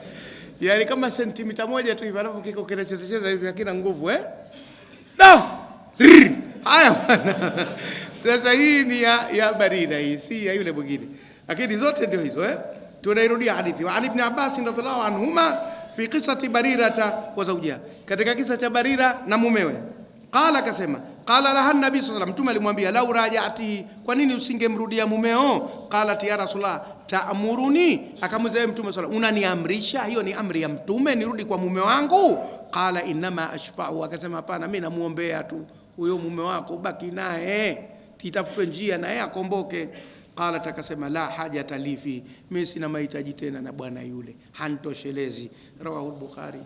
yani kama sentimita moja tu hivi, alafu kiko kinacheza hivi hakina nguvu haya bwana. Sasa hii ni ya Barira, hii si ya yule mwingine, lakini zote ndio hizo Tunairudia hadithi wa Ibn Abbas radhiallahu anhuma fi qissati Barirata wa zawjiha, katika kisa cha Barira na mumewe. Qala, kasema qala laha nabii sallallahu alayhi wasallam, Mtume alimwambia lau raja'ati, kwa nini usingemrudia mumeo? Qalat ya Rasulullah ta'muruni, akamuuliza Mtume sallallahu, unaniamrisha? Hiyo ni amri ya Mtume nirudi kwa mume wangu? Qala inma ashfa'u, akasema hapana, mimi namuombea tu huyo mume wako, baki naye, titafute njia naye akomboke. Qala, takasema la hajata lifi, mimi sina mahitaji tena na bwana yule, hantoshelezi. Rawahu al-Bukhari.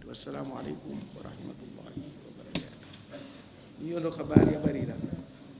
Wassalamu alaykum wa rahmatullahi wa barakatuh. Hiyo ndo habari ya Barira.